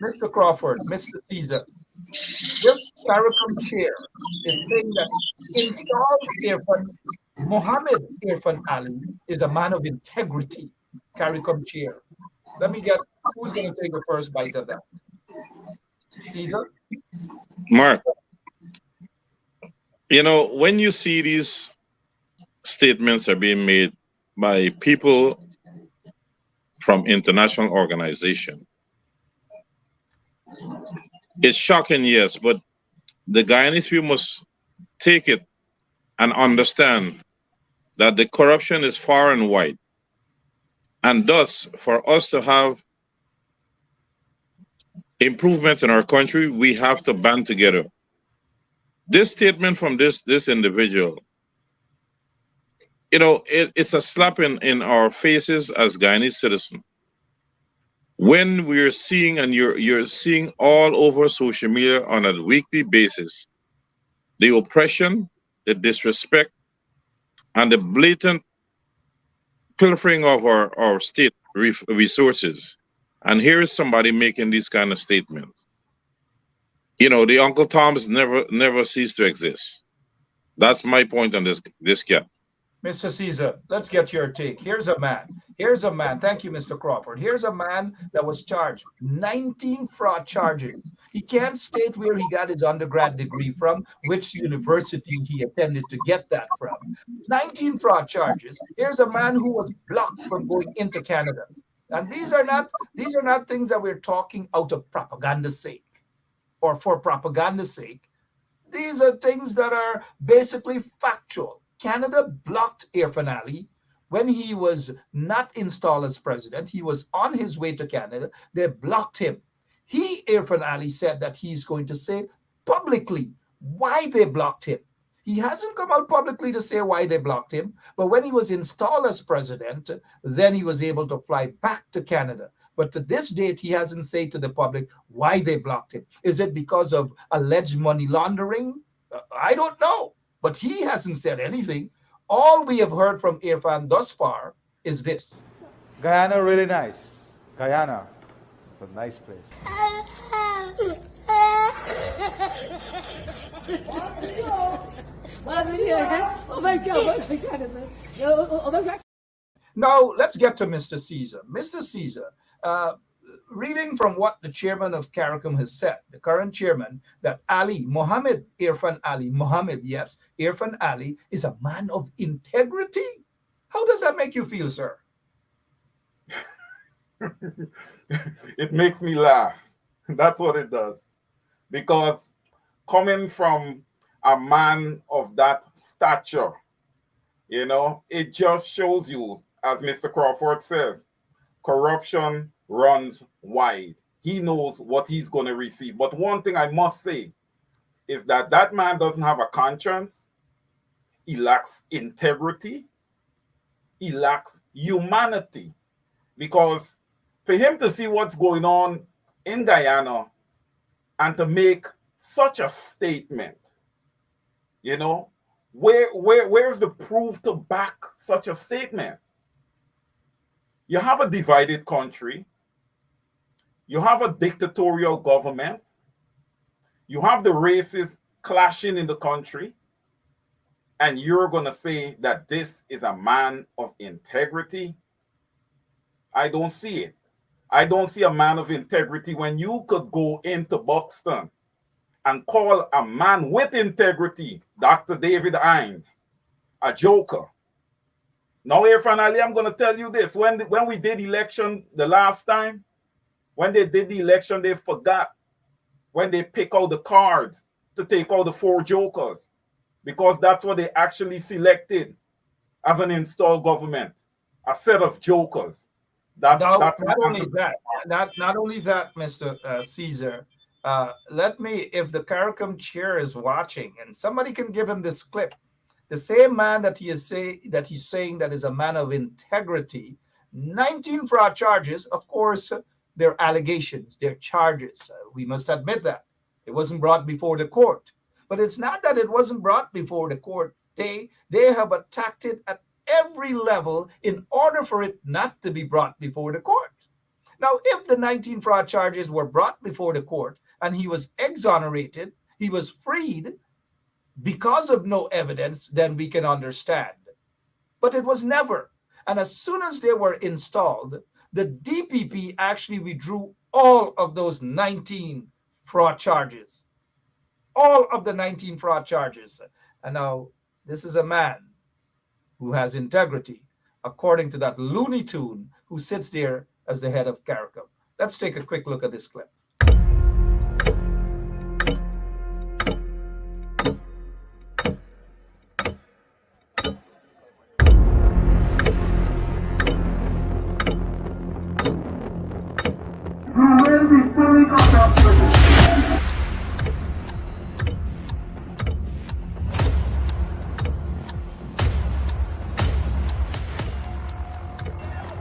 Mr. Crawford, Mr. Caesar, this CARICOM chair is saying that installed Mohammed Irfan Ali is a man of integrity. CARICOM chair. Let me get, who's going to take the first bite of that? Caesar? Mark, when you see these statements are being made by people from international organizations, it's shocking, yes, but the Guyanese people must take it and understand that the corruption is far and wide. And thus, for us to have improvements in our country, we have to band together. This statement from this individual, it's a slap in our faces as Guyanese citizens. When we're seeing, and you're seeing all over social media on a weekly basis, the oppression, the disrespect, and the blatant pilfering of our state resources. And here is somebody making these kind of statements. The Uncle Toms never cease to exist. That's my point on this gap. Mr. Caesar, let's get your take. Here's a man. Thank you, Mr. Crawford. Here's a man that was charged 19 fraud charges. He can't state where he got his undergrad degree from, which university he attended to get that from. 19 fraud charges. Here's a man who was blocked from going into Canada. And these are not things that we're talking out of propaganda's sake or for propaganda's sake. These are things that are basically factual. Canada blocked Irfan Ali when he was not installed as president. He was on his way to Canada. They blocked him. Irfan Ali, said that he's going to say publicly why they blocked him. He hasn't come out publicly to say why they blocked him, but when he was installed as president, then he was able to fly back to Canada. But to this date, he hasn't said to the public why they blocked him. Is it because of alleged money laundering? I don't know. But he hasn't said anything. All we have heard from Irfan thus far is this. Guyana, really nice. Guyana. It's a nice place. Oh my God. Oh my God. Now, let's get to Mr. Caesar. Mr. Caesar, reading from what the chairman of CARICOM has said, the current chairman, that Irfan Ali is a man of integrity. How does that make you feel, sir? It makes me laugh. That's what it does. Because coming from a man of that stature, you know, it just shows you, as Mr. Crawford says, corruption runs wide. He knows what he's going to receive. But one thing I must say is that that man doesn't have a conscience. He lacks integrity. He lacks humanity. Because for him to see what's going on in Guyana and to make such a statement, you know, where's the proof to back such a statement? You have a divided country. You have a dictatorial government. You have the races clashing in the country. And you're going to say that this is a man of integrity? I don't see it. I don't see a man of integrity when you could go into Buxton and call a man with integrity, Dr. David Hines, a joker. Now, Irfan Ali, I'm going to tell you this. When we did election the last time, when they did the election, they forgot when they pick out the cards to take out the 4 jokers, because that's what they actually selected as an installed government, a set of jokers. Not only that, Mr. Caesar. Let me, if the CARICOM chair is watching, and somebody can give him this clip, the same man that he's saying that is a man of integrity, 19 fraud charges. Of course, they're allegations, they're charges. We must admit that it wasn't brought before the court. But it's not that it wasn't brought before the court. They have attacked it at every level in order for it not to be brought before the court. Now, if the 19 fraud charges were brought before the court and he was exonerated, he was freed because of no evidence, then we can understand. But it was never. And as soon as they were installed, the DPP actually withdrew all of those 19 fraud charges. All of the 19 fraud charges. And now this is a man who has integrity, according to that Looney Tune who sits there as the head of CARICOM. Let's take a quick look at this clip.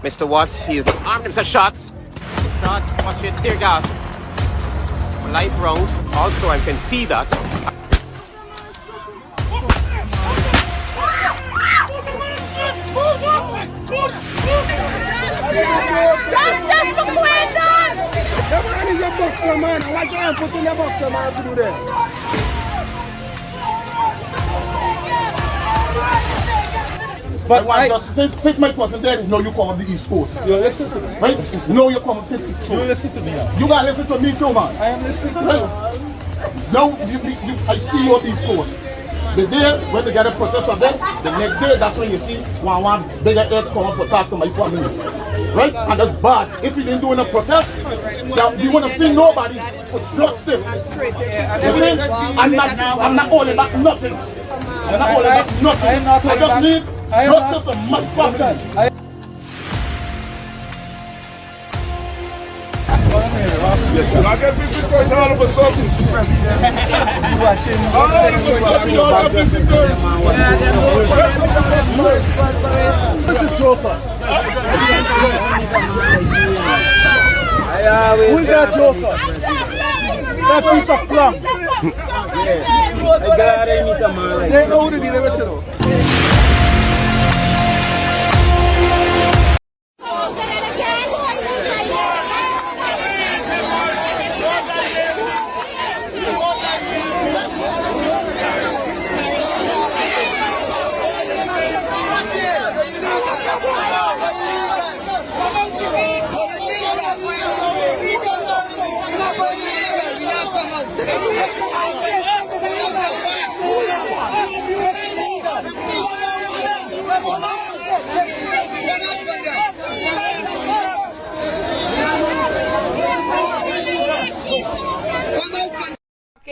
Mr. Watts, he is armed himself. Shots, watch it, tear gas. Live rounds, also I can see that. Just for Quentin! The man is a boxer, man. Why can't put in a boxer, man, to do that? But since my cousin there, no, you come on the East Coast. You listen to me. Right? No, you come to the East Coast. You listen to me now. You gotta listen to me too, man. I am listening to you. Now, I see you on the East Coast. The day when they get a protest from them, the next day, that's when you see one bigger heads come up to talk to my family. Right? And that's bad. If you didn't do a protest, you want to see nobody for justice. You see? I'm not holding back nothing. I'm not holding back nothing. I just need justice for my family. I get visitors all of a sudden. All of a sudden, This is Joker. Who is that Joker? That piece of plum. They know who to deal with, you know.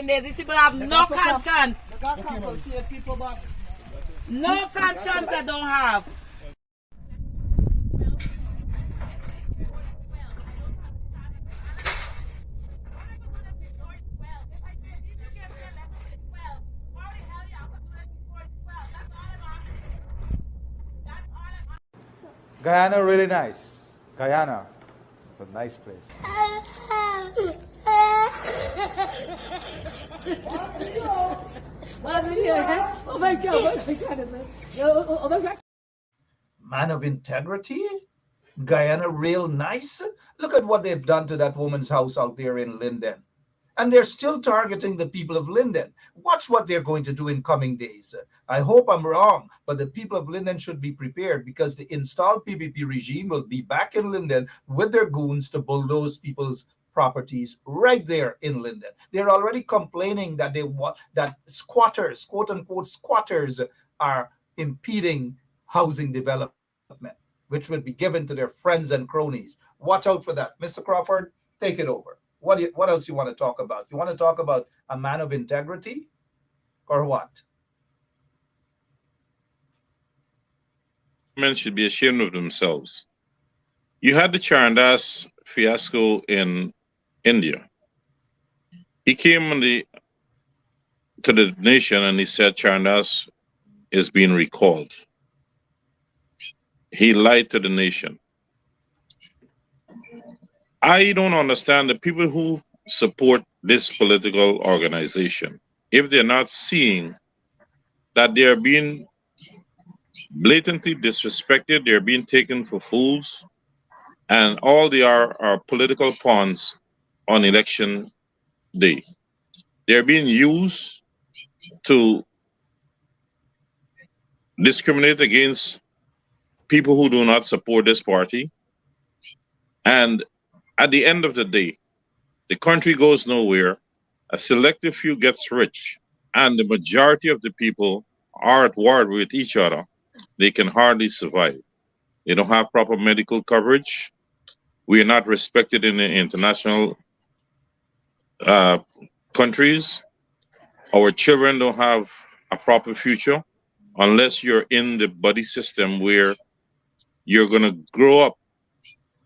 working days. These people have no conscience. No conscience they don't have. Guyana really nice. Guyana. It's a nice place. Oh my God, oh my God. Man of integrity? Guyana real nice? Look at what they've done to that woman's house out there in Linden. And they're still targeting the people of Linden. Watch what they're going to do in coming days. I hope I'm wrong, but the people of Linden should be prepared because the installed PPP regime will be back in Linden with their goons to bulldoze people's properties right there in Linden. They're already complaining that that squatters, quote unquote squatters, are impeding housing development, which will be given to their friends and cronies. Watch out for that. Mr. Crawford, take it over. What else you want to talk about? You want to talk about a man of integrity or what? Men should be ashamed of themselves. You had the Charandas fiasco in India. He came to the nation and he said Charandas is being recalled. He lied to the nation. I don't understand the people who support this political organization if they're not seeing that they're being blatantly disrespected, they're being taken for fools, and all they are political pawns on election day. They're being used to discriminate against people who do not support this party. And at the end of the day, the country goes nowhere. A selective few gets rich, and the majority of the people are at war with each other. They can hardly survive. They don't have proper medical coverage. We are not respected in the international countries. Our children don't have a proper future unless you're in the buddy system where you're going to grow up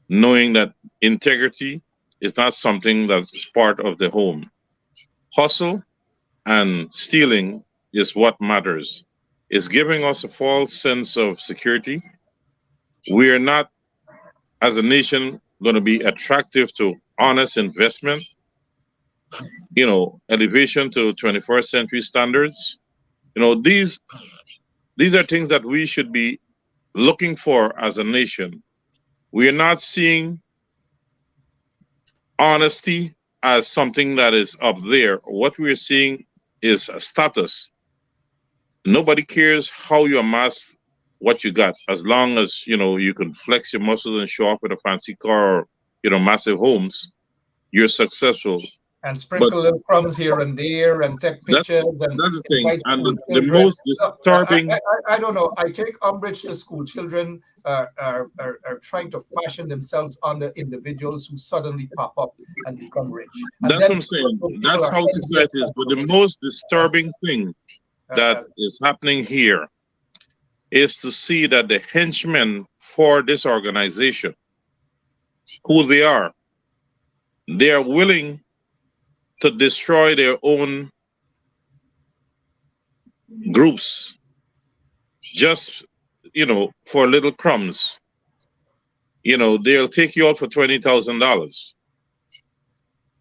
knowing that integrity is not something that's part of the home. Hustle and stealing is what matters. It's giving us a false sense of security. We are not, as a nation, going to be attractive to honest investment, elevation to 21st century standards. These are things that we should be looking for as a nation. We are not seeing honesty as something that is up there. What we are seeing is a status. Nobody cares how you amass what you got, as long as you can flex your muscles and show off with a fancy car or massive homes. You're successful. And sprinkle little crumbs here and there and take pictures. That's the thing. And the most disturbing... I don't know. I take umbrage to school. Children are trying to fashion themselves under individuals who suddenly pop up and become rich. And that's what I'm saying. That's how society is. But the most disturbing thing that is happening here is to see that the henchmen for this organization, who they are willing to destroy their own groups just for little crumbs. They'll take you out for $20,000.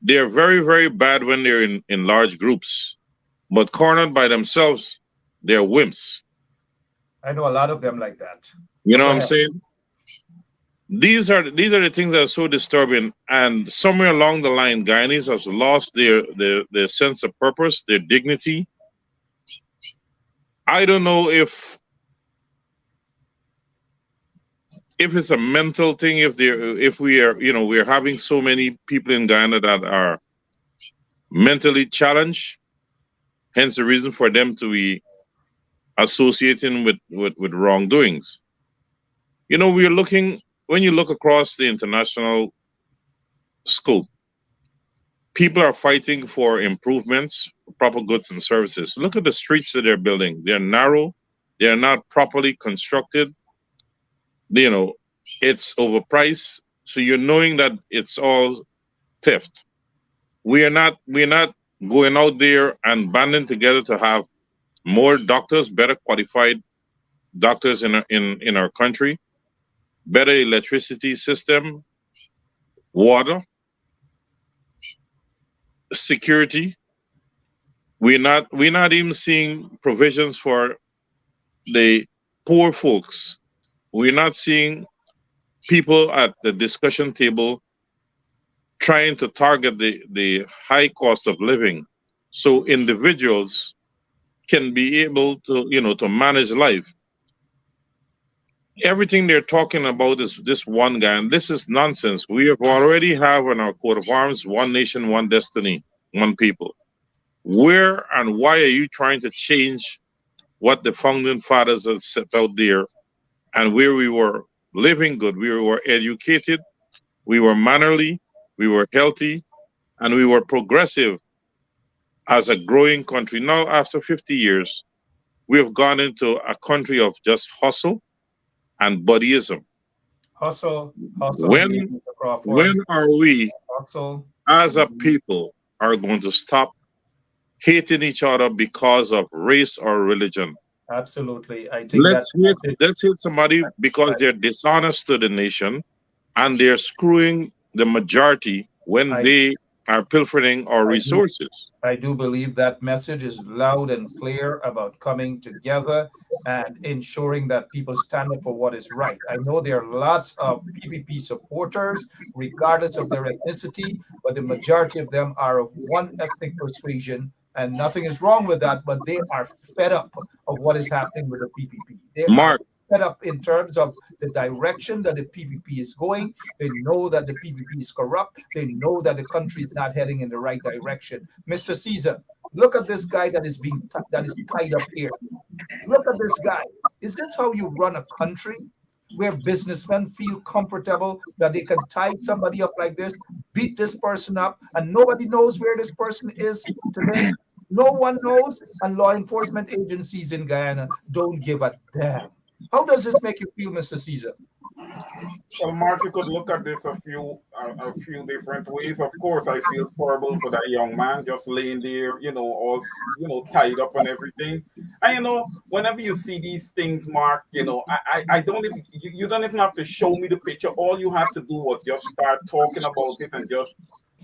They're very, very bad when they're in large groups, but cornered by themselves, they're wimps. I know a lot of them like that. You know what I'm saying? These are the things that are so disturbing, and somewhere along the line, Guyanese have lost their sense of purpose, their dignity. I don't know if it's a mental thing, if we're having so many people in Guyana that are mentally challenged, hence the reason for them to be associating with wrongdoings. We're looking. When you look across the international scope, People are fighting for improvements, proper goods and services. Look at the streets that they're building. They're narrow. They're not properly constructed. You know, it's overpriced. So you're knowing that it's all theft. We're not going out there and banding together to have more doctors, better qualified doctors in our country, better electricity system, water, security. We're not even seeing provisions for the poor folks. We're not seeing people at the discussion table trying to target the high cost of living, so individuals can be able to, you know, to manage life. Everything they're talking about is this one guy, and this is nonsense. We have already have in our coat of arms, one nation, one destiny, one people. Where and why are you trying to change what the founding fathers have set out there, and where we were living good, we were educated, we were mannerly, we were healthy, and we were progressive as a growing country. Now, after 50 years, we have gone into a country of just hustle and buddyism. Hustle. When are we, hustle, as a people, are going to stop hating each other because of race or religion? Absolutely. I think let's hate somebody because they're dishonest to the nation and they're screwing the majority when they are pilfering our resources. I do believe that message is loud and clear about coming together and ensuring that people stand up for what is right. I know there are lots of PPP supporters, regardless of their ethnicity, but the majority of them are of one ethnic persuasion, and nothing is wrong with that, but they are fed up of what is happening with the PPP. They are fed up in terms of the direction that the PPP is going. They know that the PPP is corrupt. They know that the country is not heading in the right direction. Mr. Caesar, look at this guy that is tied up here. Look at this guy. Is this how you run a country where businessmen feel comfortable that they can tie somebody up like this, beat this person up, and nobody knows where this person is today? No one knows, and law enforcement agencies in Guyana don't give a damn. How does this make you feel, Mr. Caesar? Well, Mark, you could look at this a few different ways. Of course, I feel horrible for that young man just laying there, all tied up and everything. And whenever you see these things, Mark, I don't even you don't even have to show me the picture. All you have to do was just start talking about it, and just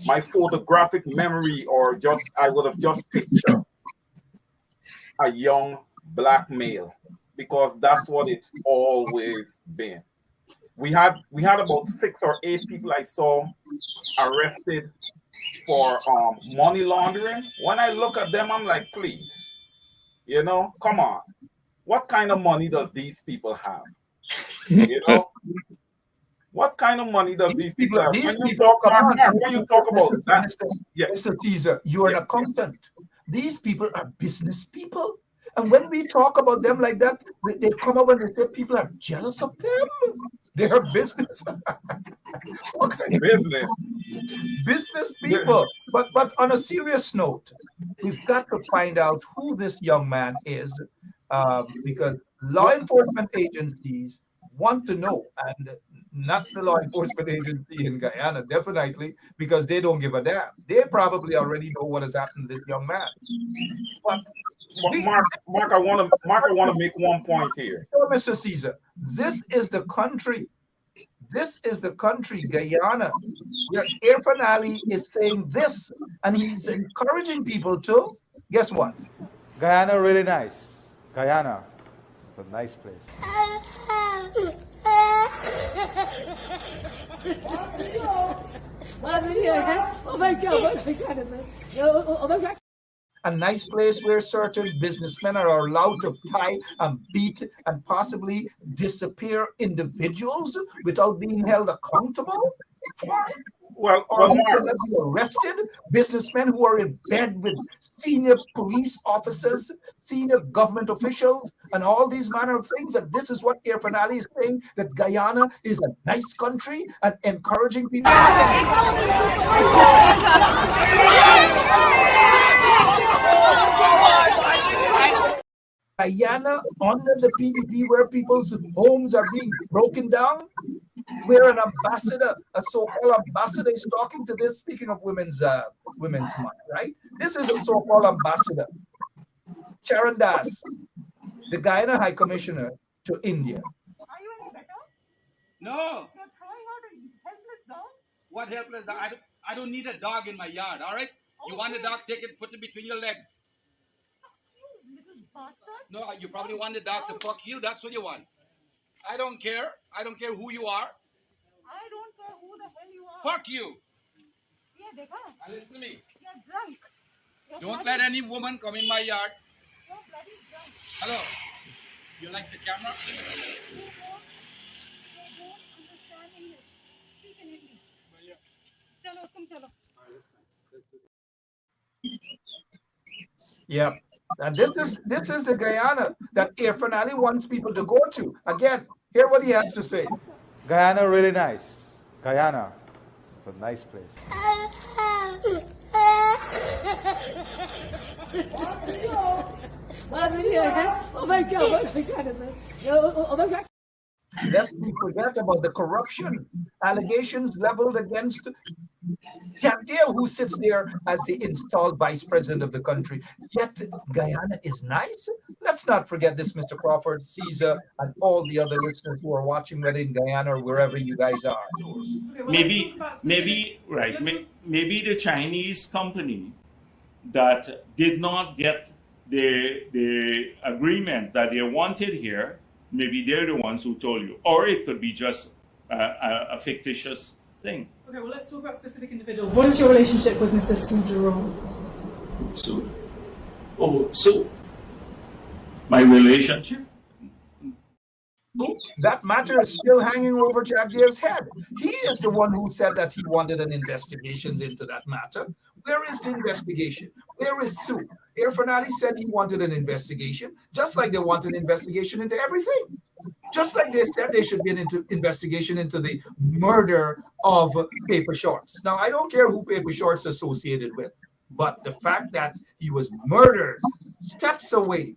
my photographic memory, or I would have just pictured a young black male, because that's what it's always been. We had about 6 or 8 people I saw arrested for money laundering. When I look at them, I'm like, please, come on. What kind of money does these people have? What kind of money does these people have? When you talk about that, Mr. Caesar, you're an accountant. These people are business people. And when we talk about them like that, they come up and they say people are jealous of them. They are business. Okay. Business people. But on a serious note, we've got to find out who this young man is, because law enforcement agencies want to know, and not the law enforcement agency in Guyana, definitely, because they don't give a damn. They probably already know what has happened to this young man. But Mark, I want to make one point here. Mr. Caesar, this is the country. This is the country, Guyana, where Irfan Ali is saying this, and he's encouraging people to, guess what? Guyana really nice. Guyana, it's a nice place. Oh my God. A nice place where certain businessmen are allowed to tie and beat and possibly disappear individuals without being held accountable for? Well, Or well, who Mark, cannot be arrested? Businessmen who are in bed with senior police officers, senior government officials, and all these manner of things. And this is what Air Penali is saying, that Guyana is a nice country and encouraging people. Guyana under the PDP, where people's homes are being broken down, where an ambassador, a so-called ambassador, is talking to this. Speaking of women's month, right? This is a so-called ambassador, Charan Das, the Guyana High Commissioner to India. No. You're throwing out a helpless dog? What helpless dog? I don't need a dog in my yard, all right? You want a dog, take it, put it between your legs. You little bastard. No, you probably want the dog to fuck you. That's what you want. I don't care. I don't care who you are. I don't care who the hell you are. Fuck you. Yeah, now listen to me. You're drunk. Don't let any woman come in my yard. You're bloody drunk. Hello. You like the camera? You don't understand English. Speak in Hindi. Chalo, tum chalo. Yeah. And this is the Guyana that Air Penali wants people to go to. Again, hear what he has to say. Guyana really nice. Guyana. It's a nice place. Oh my God. Lest we forget about the corruption allegations leveled against Candale, who sits there as the installed vice president of the country. Yet Guyana is nice. Let's not forget this, Mr. Crawford, Caesar, and all the other listeners who are watching, whether in Guyana or wherever you guys are. Maybe the Chinese company that did not get the agreement that they wanted here, maybe they're the ones who told you. Or it could be just a fictitious thing. Okay, well, let's talk about specific individuals. What is your relationship with Mr. Su Jerome? So, my relationship? That matter is still hanging over Jagdev's head. He is the one who said that he wanted an investigation into that matter. Where is the investigation? Where is Sue? Air Penali said he wanted an investigation, just like they want an investigation into everything. Just like they said there should be an investigation into the murder of Paper Shorts. Now, I don't care who Paper Shorts associated with, but the fact that he was murdered steps away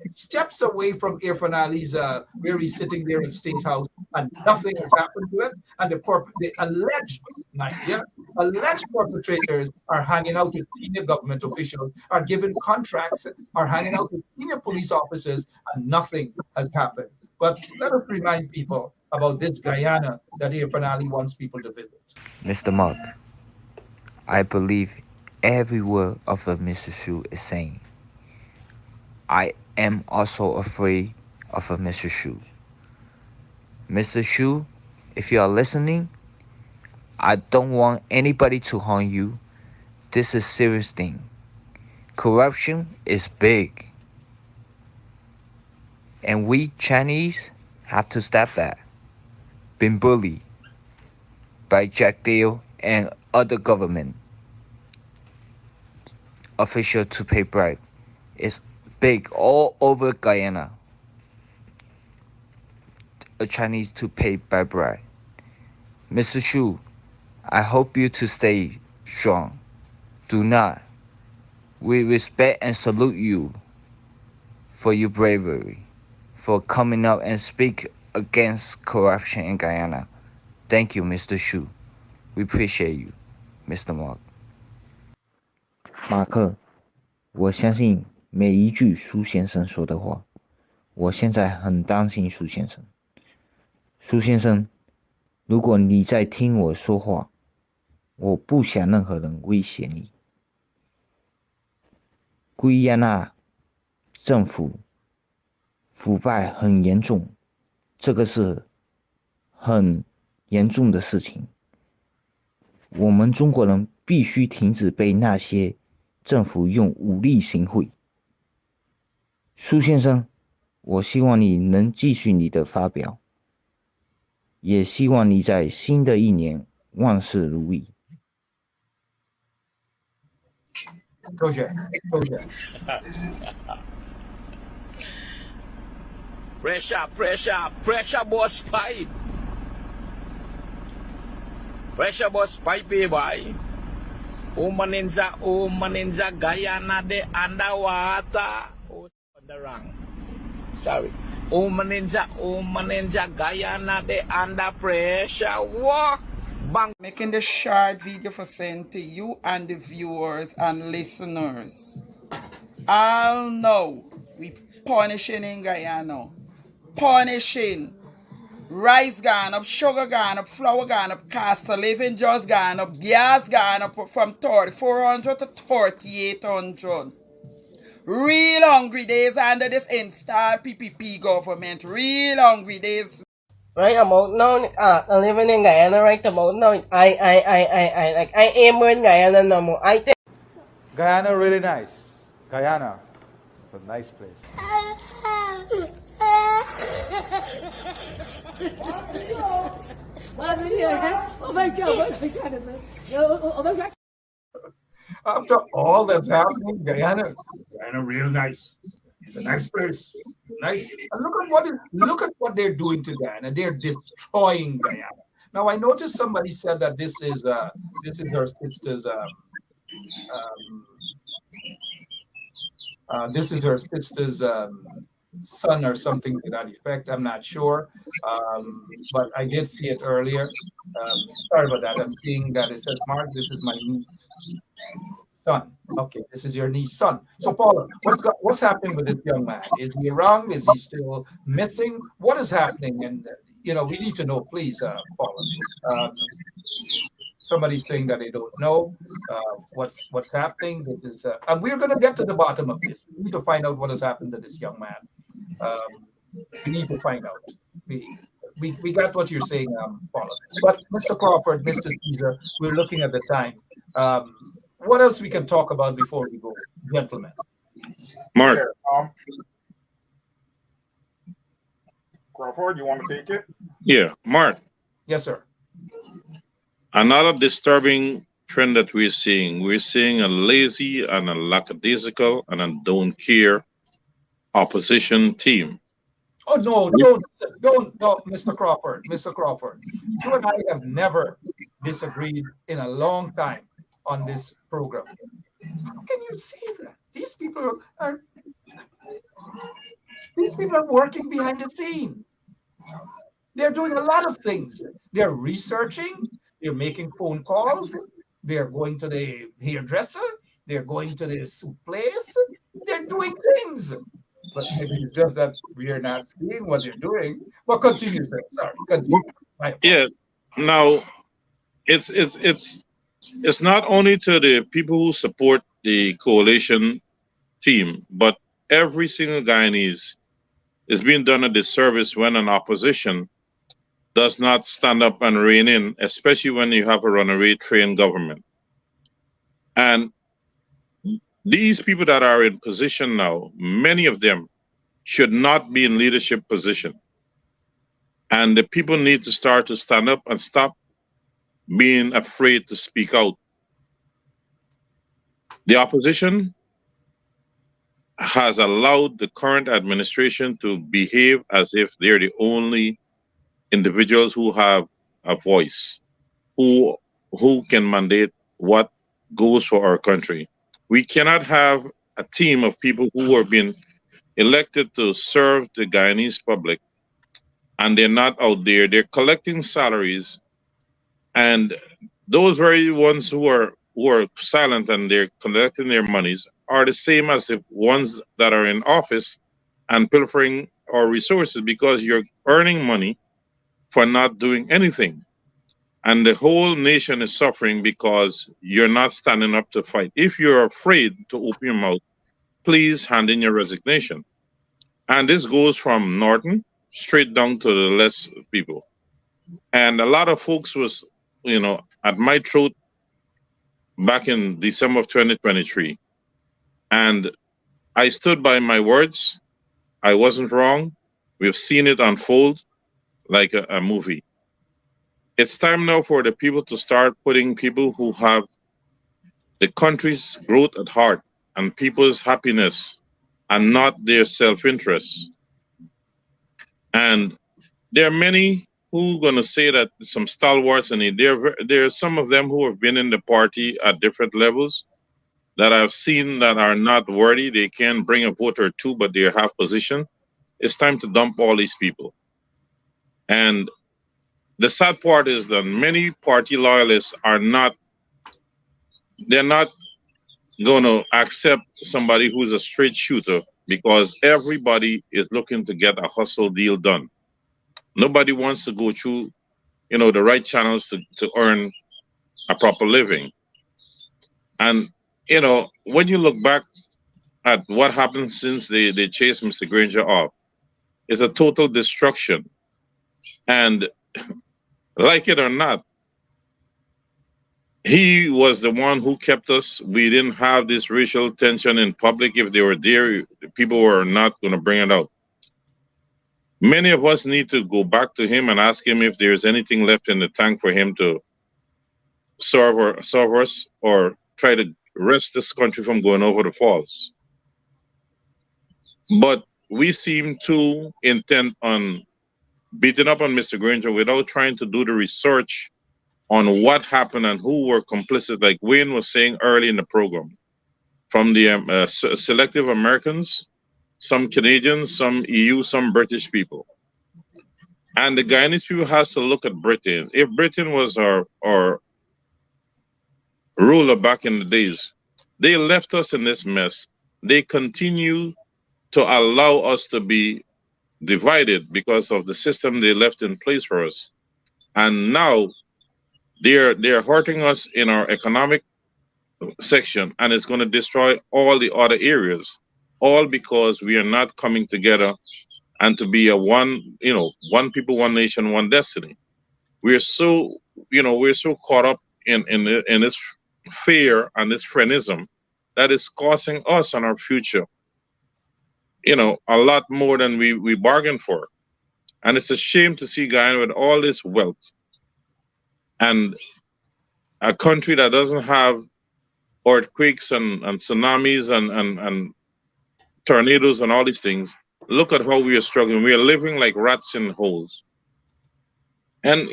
from Air Penali's, where he's sitting there in State House and nothing has happened to it. And the alleged perpetrators are hanging out with senior government officials, are given contracts, are hanging out with senior police officers, and nothing has happened. But let us remind people about this Guyana that Air Penali wants people to visit. Mr. Mark, I believe every word of Mr. Shu is saying. I am also afraid of Mr. Shu. Mr. Shu, if you are listening, I don't want anybody to harm you. This is a serious thing. Corruption is big. And we Chinese have to stop that. Been bullied by Jagdeo and other government official to pay bribe. It's big all over Guyana. A Chinese to pay by bribe. Mr. Shu, I hope you to stay strong. Do not. We respect and salute you for your bravery, for coming up and speak against corruption in Guyana. Thank you, Mr. Shu. We appreciate you, Mr. Mark. 马克，我相信每一句苏先生说的话。我现在很担心苏先生。苏先生，如果你在听我说话，我不想任何人威胁你。圭亚那政府腐败很严重，这个是很严重的事情。我们中国人必须停止被那些政府用武力行贿。苏先生，我希望你能继续你的发表，也希望你在新的一年万事如意。Toja. Pressure boss pipe. Pressure boss pipe, boy. Umaninza, Guyana de underwater. Oh, on the wrong. Sorry. Umaninza, Guyana de under pressure. Walk. Bang. Making the short video for send to you and the viewers and listeners. I'll know we punishing in Guyana. Punishing. Rice gone up, sugar gone up, flour gone up, cost of living just gone up, gas gone up from 3,400 to 3,800. Real hungry days under this installed PPP government. Real hungry days. Right, I'm out now. I'm living in Guyana right about now. I am in Guyana no more. Guyana really nice. Guyana. It's a nice place. After all that's happening, Guyana real nice. It's a nice place. Nice. And look at what they're doing to Guyana. They're destroying Guyana. Now I noticed somebody said that this is her sister's this is her sister's son or something to that effect. I'm not sure, but I did see it earlier. Sorry about that. I'm seeing that it says, Mark, this is my niece son. Okay, this is your niece son. So Paula, what's happening with this young man? Is he wrong? Is he still missing? What is happening? And we need to know, please, Paula. Somebody's saying that they don't know what's happening. This is, and we're going to get to the bottom of this. We need to find out what has happened to this young man. We need to find out. We got what you're saying, Paula. But Mr. Crawford, Mr. Caesar, we're looking at the time. What else we can talk about before we go, gentlemen? Mark. Crawford, you want to take it? Yeah, Mark. Yes, sir. Another disturbing trend that we're seeing a lazy and a lackadaisical and a don't care opposition team. Oh, no, don't, Mr. Crawford. Mr. Crawford, you and I have never disagreed in a long time on this program. How can you say that? These people are working behind the scenes. They're doing a lot of things. They're researching, they're making phone calls, they're going to the hairdresser, they're going to the soup place, they're doing things. But maybe it's just that we are not seeing what they're doing. But continue, sir. Sorry, continue. Yeah. Now, it's not only to the people who support the coalition team, but every single Guyanese is being done a disservice when an opposition does not stand up and rein in, especially when you have a runaway train government. And these people that are in position now, many of them should not be in leadership position. And the people need to start to stand up and stop being afraid to speak out. The opposition has allowed the current administration to behave as if they're the only individuals who have a voice, who can mandate what goes for our country. We cannot have a team of people who are being elected to serve the Guyanese public, and they're not out there. They're collecting salaries, and those very ones who are silent and they're collecting their monies are the same as the ones that are in office and pilfering our resources, because you're earning money for not doing anything. And the whole nation is suffering because you're not standing up to fight. If you're afraid to open your mouth, please hand in your resignation. And this goes from Norton straight down to the less people. And a lot of folks was, at my throat back in December of 2023. And I stood by my words. I wasn't wrong. We've seen it unfold like a movie. It's time now for the people to start putting people who have the country's growth at heart and people's happiness and not their self-interest. And there are many who are going to say that some stalwarts, and there are some of them who have been in the party at different levels that I've seen that are not worthy. They can bring a vote or two, but they have position. It's time to dump all these people. And the sad part is that many party loyalists are not, they're not going to accept somebody who's a straight shooter because everybody is looking to get a hustle deal done. Nobody wants to go through, the right channels to earn a proper living. And, when you look back at what happened since they chased Mr. Granger off, it's a total destruction. And like it or not, he was the one who kept us. We didn't have this racial tension in public. If they were there, people were not going to bring it out. Many of us need to go back to him and ask him if there's anything left in the tank for him to serve us or try to wrest this country from going over the falls. But we seem too intent on beating up on Mr. Granger without trying to do the research on what happened and who were complicit, like Wayne was saying early in the program, from the selective Americans, some Canadians, some EU, some British people. And the Guyanese people has to look at Britain. If Britain was our ruler back in the days, they left us in this mess. They continue to allow us to be divided because of the system they left in place for us. And now they're hurting us in our economic section, and it's going to destroy all the other areas, all because we are not coming together and to be a one people, one nation, one destiny. We're so caught up in this fear and this frenism that is costing us and our future a lot more than we bargained for. And it's a shame to see Guyana with all this wealth and a country that doesn't have earthquakes and tsunamis and tornadoes and all these things. Look at how we are struggling. We are living like rats in holes. And,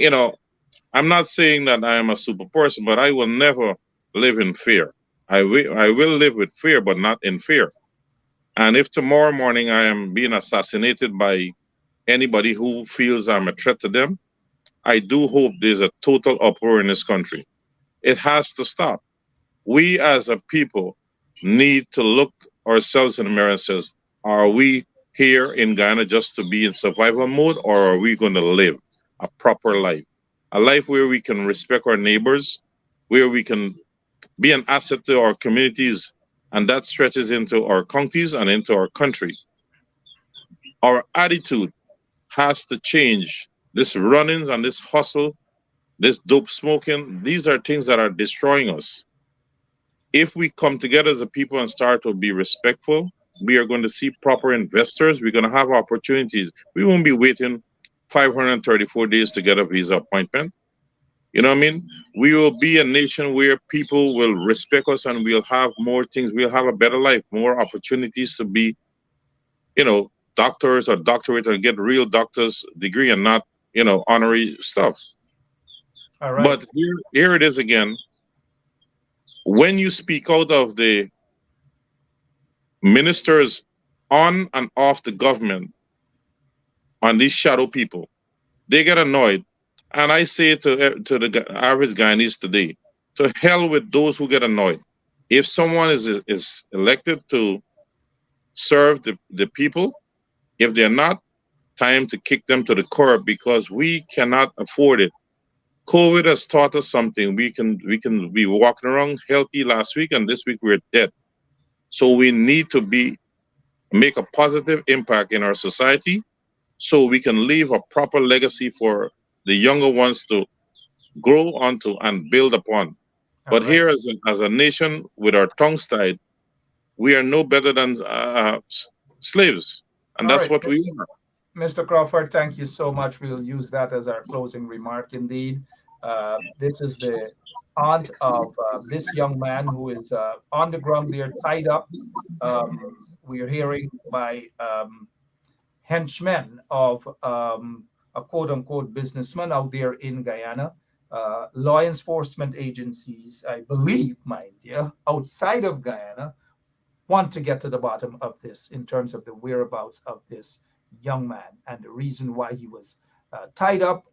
I'm not saying that I am a super person, but I will never live in fear. I will live with fear, but not in fear. And if tomorrow morning I am being assassinated by anybody who feels I'm a threat to them, I do hope there's a total uproar in this country. It has to stop. We as a people need to look ourselves in the mirror and say, are we here in Guyana just to be in survival mode, or are we going to live a proper life? A life where we can respect our neighbors, where we can be an asset to our communities, and that stretches into our counties and into our country. Our attitude has to change. This run-ins and this hustle, this dope smoking, these are things that are destroying us. If we come together as a people and start to be respectful, we are going to see proper investors. We're going to have opportunities. We won't be waiting 534 days to get a visa appointment. You know what I mean? We will be a nation where people will respect us and we'll have more things. We'll have a better life, more opportunities to be, doctors or doctorate or get real doctor's degree and not, honorary stuff. All right. But here it is again. When you speak out of the ministers on and off the government on these shadow people, they get annoyed. And I say to the average Guyanese today, to hell with those who get annoyed. If someone is elected to serve the people, if they're not, time to kick them to the curb, because we cannot afford it. COVID has taught us something. We can be walking around healthy last week, and this week we're dead. So we need to make a positive impact in our society, so we can leave a proper legacy for the younger ones to grow onto and build upon. But here, as a nation with our tongues tied, we are no better than slaves, and that's what we are. Mr. Crawford, thank you so much. We'll use that as our closing remark indeed. This is the aunt of this young man who is on the ground there, tied up. We are hearing by henchmen of a quote-unquote businessman out there in Guyana. Law enforcement agencies, I believe, mind you, outside of Guyana, want to get to the bottom of this in terms of the whereabouts of this young man and the reason why he was tied up,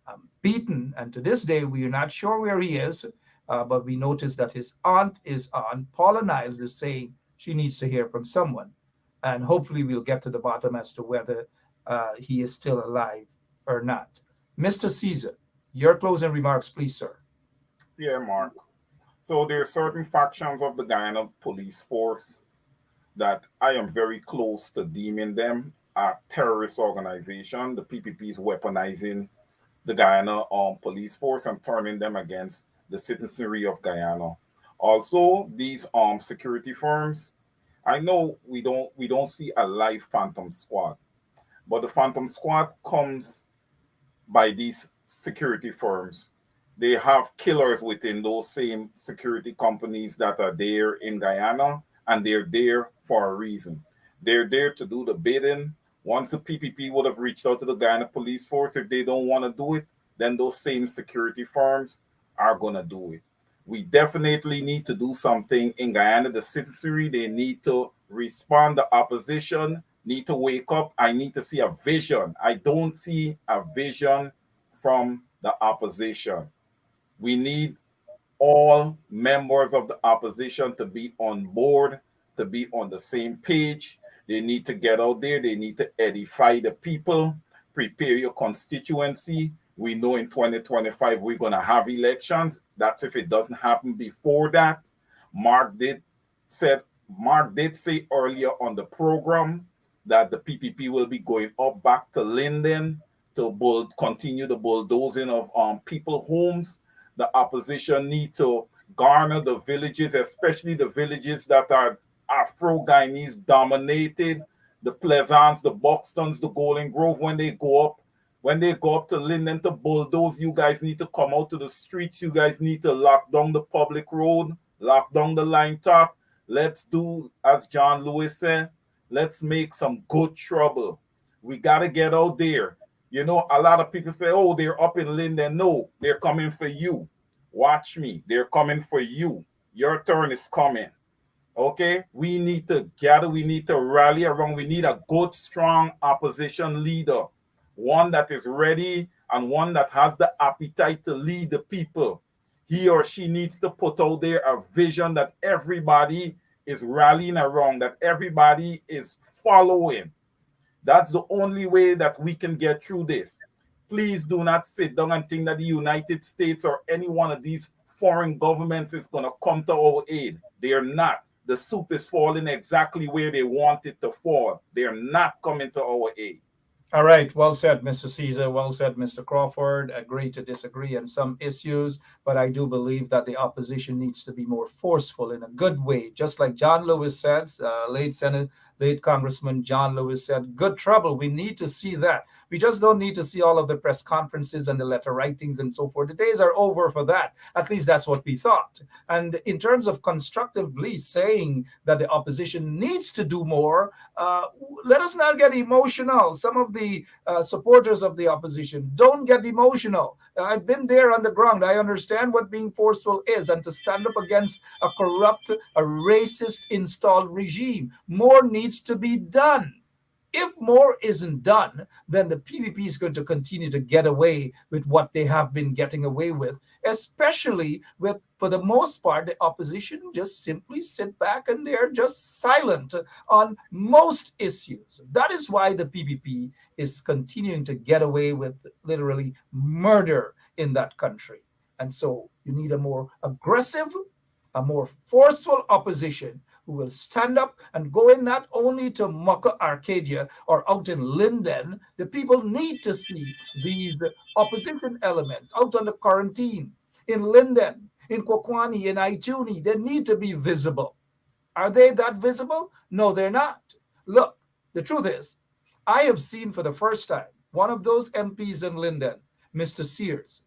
beaten, and to this day we are not sure where he is. But we noticed that his aunt is on. Paula Niles is saying she needs to hear from someone, and hopefully we'll get to the bottom as to whether he is still alive or not. Mr. Caesar, your closing remarks, please, sir. Yeah, Mark. So there are certain factions of the Guyana police force that I am very close to deeming them a terrorist organization. The PPP is weaponizing the Guyana police force and turning them against the citizenry of Guyana. Also, these security firms, I know we don't see a live Phantom Squad, but the Phantom Squad comes by these security firms. They have killers within those same security companies that are there in Guyana, and they're there for a reason. They're there to do the bidding. Once the PPP would have reached out to the Guyana police force, if they don't want to do it, then those same security firms are going to do it. We definitely need to do something in Guyana. The citizenry, they need to respond. The opposition need to wake up. I need to see a vision. I don't see a vision from the opposition. We need all members of the opposition to be on board, to be on the same page. They need to get out there. They need to edify the people, prepare your constituency. We know in 2025 we're going to have elections. That's if it doesn't happen before that. Mark did say earlier on the program that the PPP will be going up back to Linden to continue the bulldozing of people homes. The opposition need to garner the villages, especially the villages that are Afro-Guyanese dominated, the Pleasants, the Buxtons, the Golden Grove. When they go up to Linden to bulldoze, you guys need to come out to the streets. You guys need to lock down the public road, lock down the line top. Let's do, as John Lewis said, let's make some good trouble. We got to get out there. You know, a lot of people say, oh, they're up in Linden. No, they're coming for you. Watch me. They're coming for you. Your turn is coming. Okay? We need to gather. We need to rally around. We need a good, strong opposition leader. One that is ready and one that has the appetite to lead the people. He or she needs to put out there a vision that everybody is rallying around, that everybody is following. That's the only way that we can get through this. Please do not sit down and think that the United States or any one of these foreign governments is going to come to our aid. They're not. The soup is falling exactly where they want it to fall. They're not coming to our aid. All right. Well said, Mr. Caesar. Well said, Mr. Crawford. Agree to disagree on some issues, but I do believe that the opposition needs to be more forceful in a good way. Just like John Lewis said, late Congressman John Lewis said, good trouble. We need to see that. We just don't need to see all of the press conferences and the letter writings and so forth. The days are over for that. At least that's what we thought. And in terms of constructively saying that the opposition needs to do more, let us not get emotional. Some of the supporters of the opposition don't get emotional. I've been there on the ground. I understand what being forceful is, and to stand up against a corrupt, a racist installed regime. More needs to be done. If more isn't done, then the PPP is going to continue to get away with what they have been getting away with, especially with, for the most part, the opposition just simply sit back and they're just silent on most issues. That is why the PPP is continuing to get away with literally murder in that country. And so you need a more aggressive, a more forceful opposition who will stand up and go in not only to Mucka, Arcadia, or out in Linden. The people need to see these opposition elements out on the quarantine, in Linden, in Kwakwani, in Ituni. They need to be visible. Are they that visible? No, they're not. Look, the truth is, I have seen for the first time one of those MPs in Linden, Mr. Sears.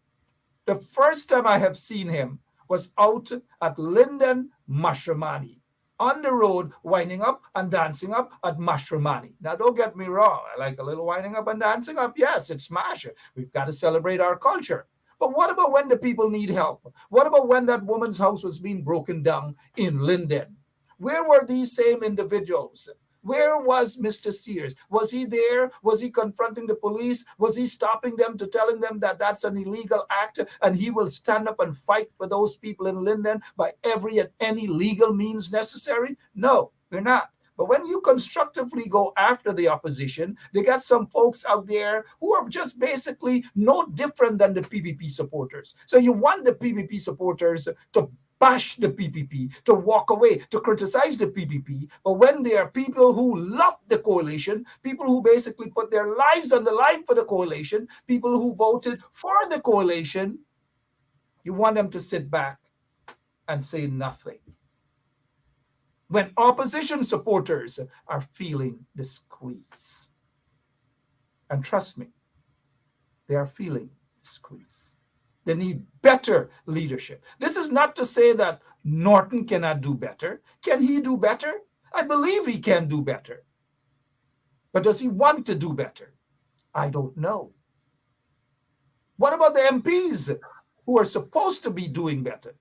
The first time I have seen him was out at Linden Mashramani, on the road, winding up and dancing up at Mashramani. Now, don't get me wrong. I like a little winding up and dancing up. Yes, it's smash. We've got to celebrate our culture. But what about when the people need help? What about when that woman's house was being broken down in Linden? Where were these same individuals? Where was Mr. Sears? Was he there? Was he confronting the police? Was he stopping them to telling them that that's an illegal act and he will stand up and fight for those people in Linden by every and any legal means necessary? No, they're not. But when you constructively go after the opposition, they got some folks out there who are just basically no different than the PPP supporters. So you want the PPP supporters to bash the PPP, to walk away, to criticize the PPP. But when there are people who love the coalition, people who basically put their lives on the line for the coalition, people who voted for the coalition, you want them to sit back and say nothing. When opposition supporters are feeling the squeeze. And trust me, they are feeling the squeeze. They need better leadership. This is not to say that Norton cannot do better. Can he do better? I believe he can do better. But does he want to do better? I don't know. What about the MPs who are supposed to be doing better?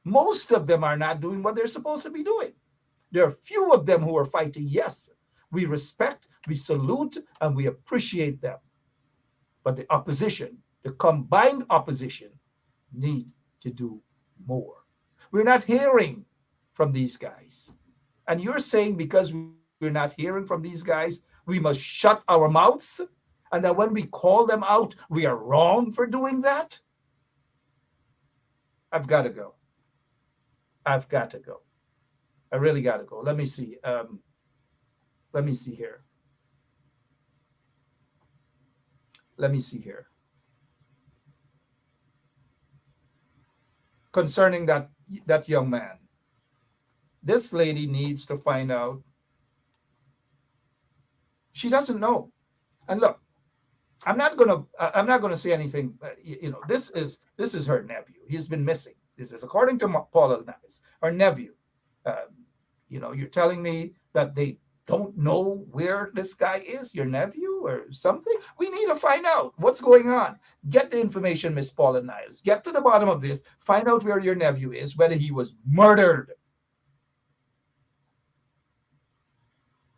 Most of them are not doing what they're supposed to be doing. There are few of them who are fighting. Yes, we respect, we salute, and we appreciate them. But the opposition, the combined opposition, need to do more. We're not hearing from these guys. And you're saying because we're not hearing from these guys, we must shut our mouths, and that when we call them out, we are wrong for doing that? I've got to go. I've got to go. I really got to go. Let me see. Let me see here. Let me see here. Concerning that young man, this lady needs to find out. She doesn't know. And look, I'm not gonna say anything. This is her nephew. He's been missing. This is according to Paula Nice, her nephew. You're telling me that they don't know where this guy is, your nephew or something? We need to find out what's going on. Get the information, Miss Paula Niles. Get to the bottom of this. Find out where your nephew is, whether he was murdered.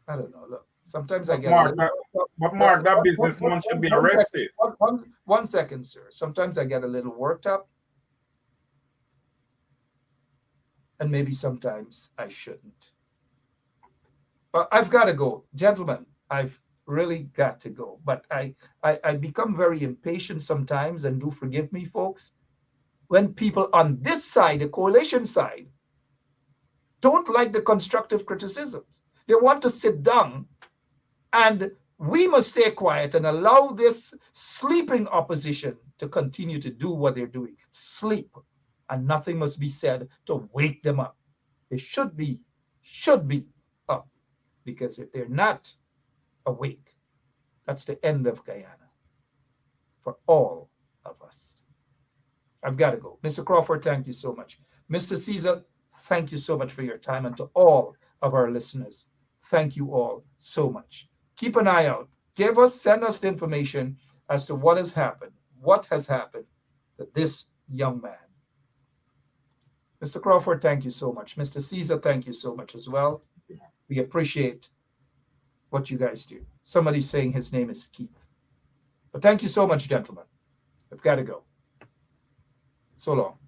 I don't know. Look, sometimes I get... Mark, that businessman should be arrested. One second, sir. Sometimes I get a little worked up. And maybe sometimes I shouldn't. But I've got to go. Gentlemen, I've really got to go. But I become very impatient sometimes, and do forgive me, folks, when people on this side, the coalition side, don't like the constructive criticisms. They want to sit down, and we must stay quiet and allow this sleeping opposition to continue to do what they're doing. Sleep. And nothing must be said to wake them up. They should be up. Because if they're not awake, that's the end of Guyana for all of us. I've got to go. Mr. Crawford, thank you so much. Mr. Caesar, thank you so much for your time. And to all of our listeners, thank you all so much. Keep an eye out. Send us the information as to what has happened to this young man. Mr. Crawford, thank you so much. Mr. Caesar, thank you so much as well. We appreciate what you guys do. Somebody's saying his name is Keith. But thank you so much, gentlemen. I've got to go. So long.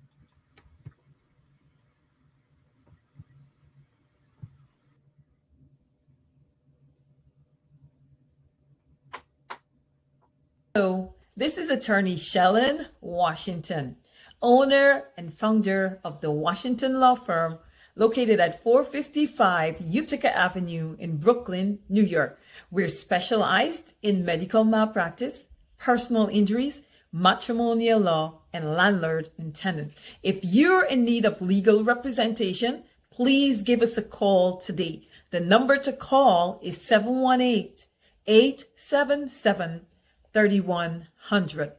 Hello, this is attorney Shellen Washington, owner and founder of the Washington Law Firm, located at 455 Utica Avenue in Brooklyn, New York. We're specialized in medical malpractice, personal injuries, matrimonial law, and landlord and tenant. If you're in need of legal representation, please give us a call today. The number to call is 718-877-3100.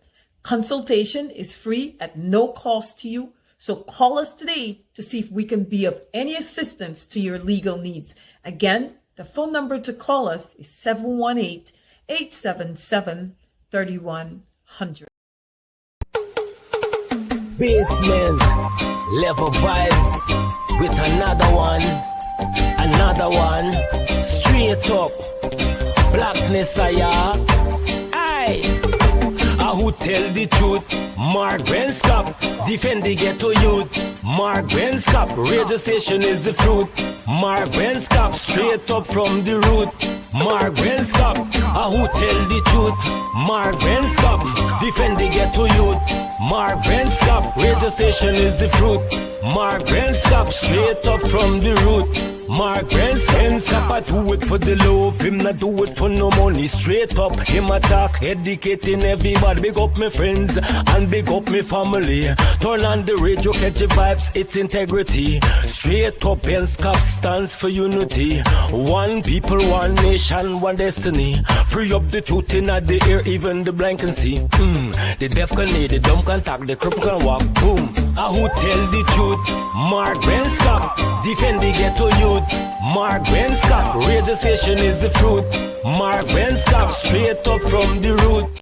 Consultation is free at no cost to you. So call us today to see if we can be of any assistance to your legal needs. Again, the phone number to call us is 718-877-3100. Basement level vibes with another one, straight up blackness. Aye. Who tell the truth? Mark Benskop, defend the ghetto youth. Mark Benskop, radio station is the fruit. Mark Benskop, straight up from the root. Mark Benskop, who tell the truth? Mark Benskop, defend the ghetto youth. Mark Benskop, radio station is the fruit. Mark Benskop, straight up from the root. Mark Benskop, I do it for the love, him not do it for no money. Straight up, him attack, educating everybody. Big up my friends and big up my family. Turn on the radio, catch the vibes, it's integrity. Straight up, Benskop stands for unity. One people, one nation, one destiny. Free up the truth in the air, even the blind can see. The deaf can hear, the dumb can talk, the cripple can walk. Boom. Who tell the truth? Mark Benskop, defend the ghetto youth. Mark Benskop, radio station is the fruit. Mark Benskop, straight up from the root.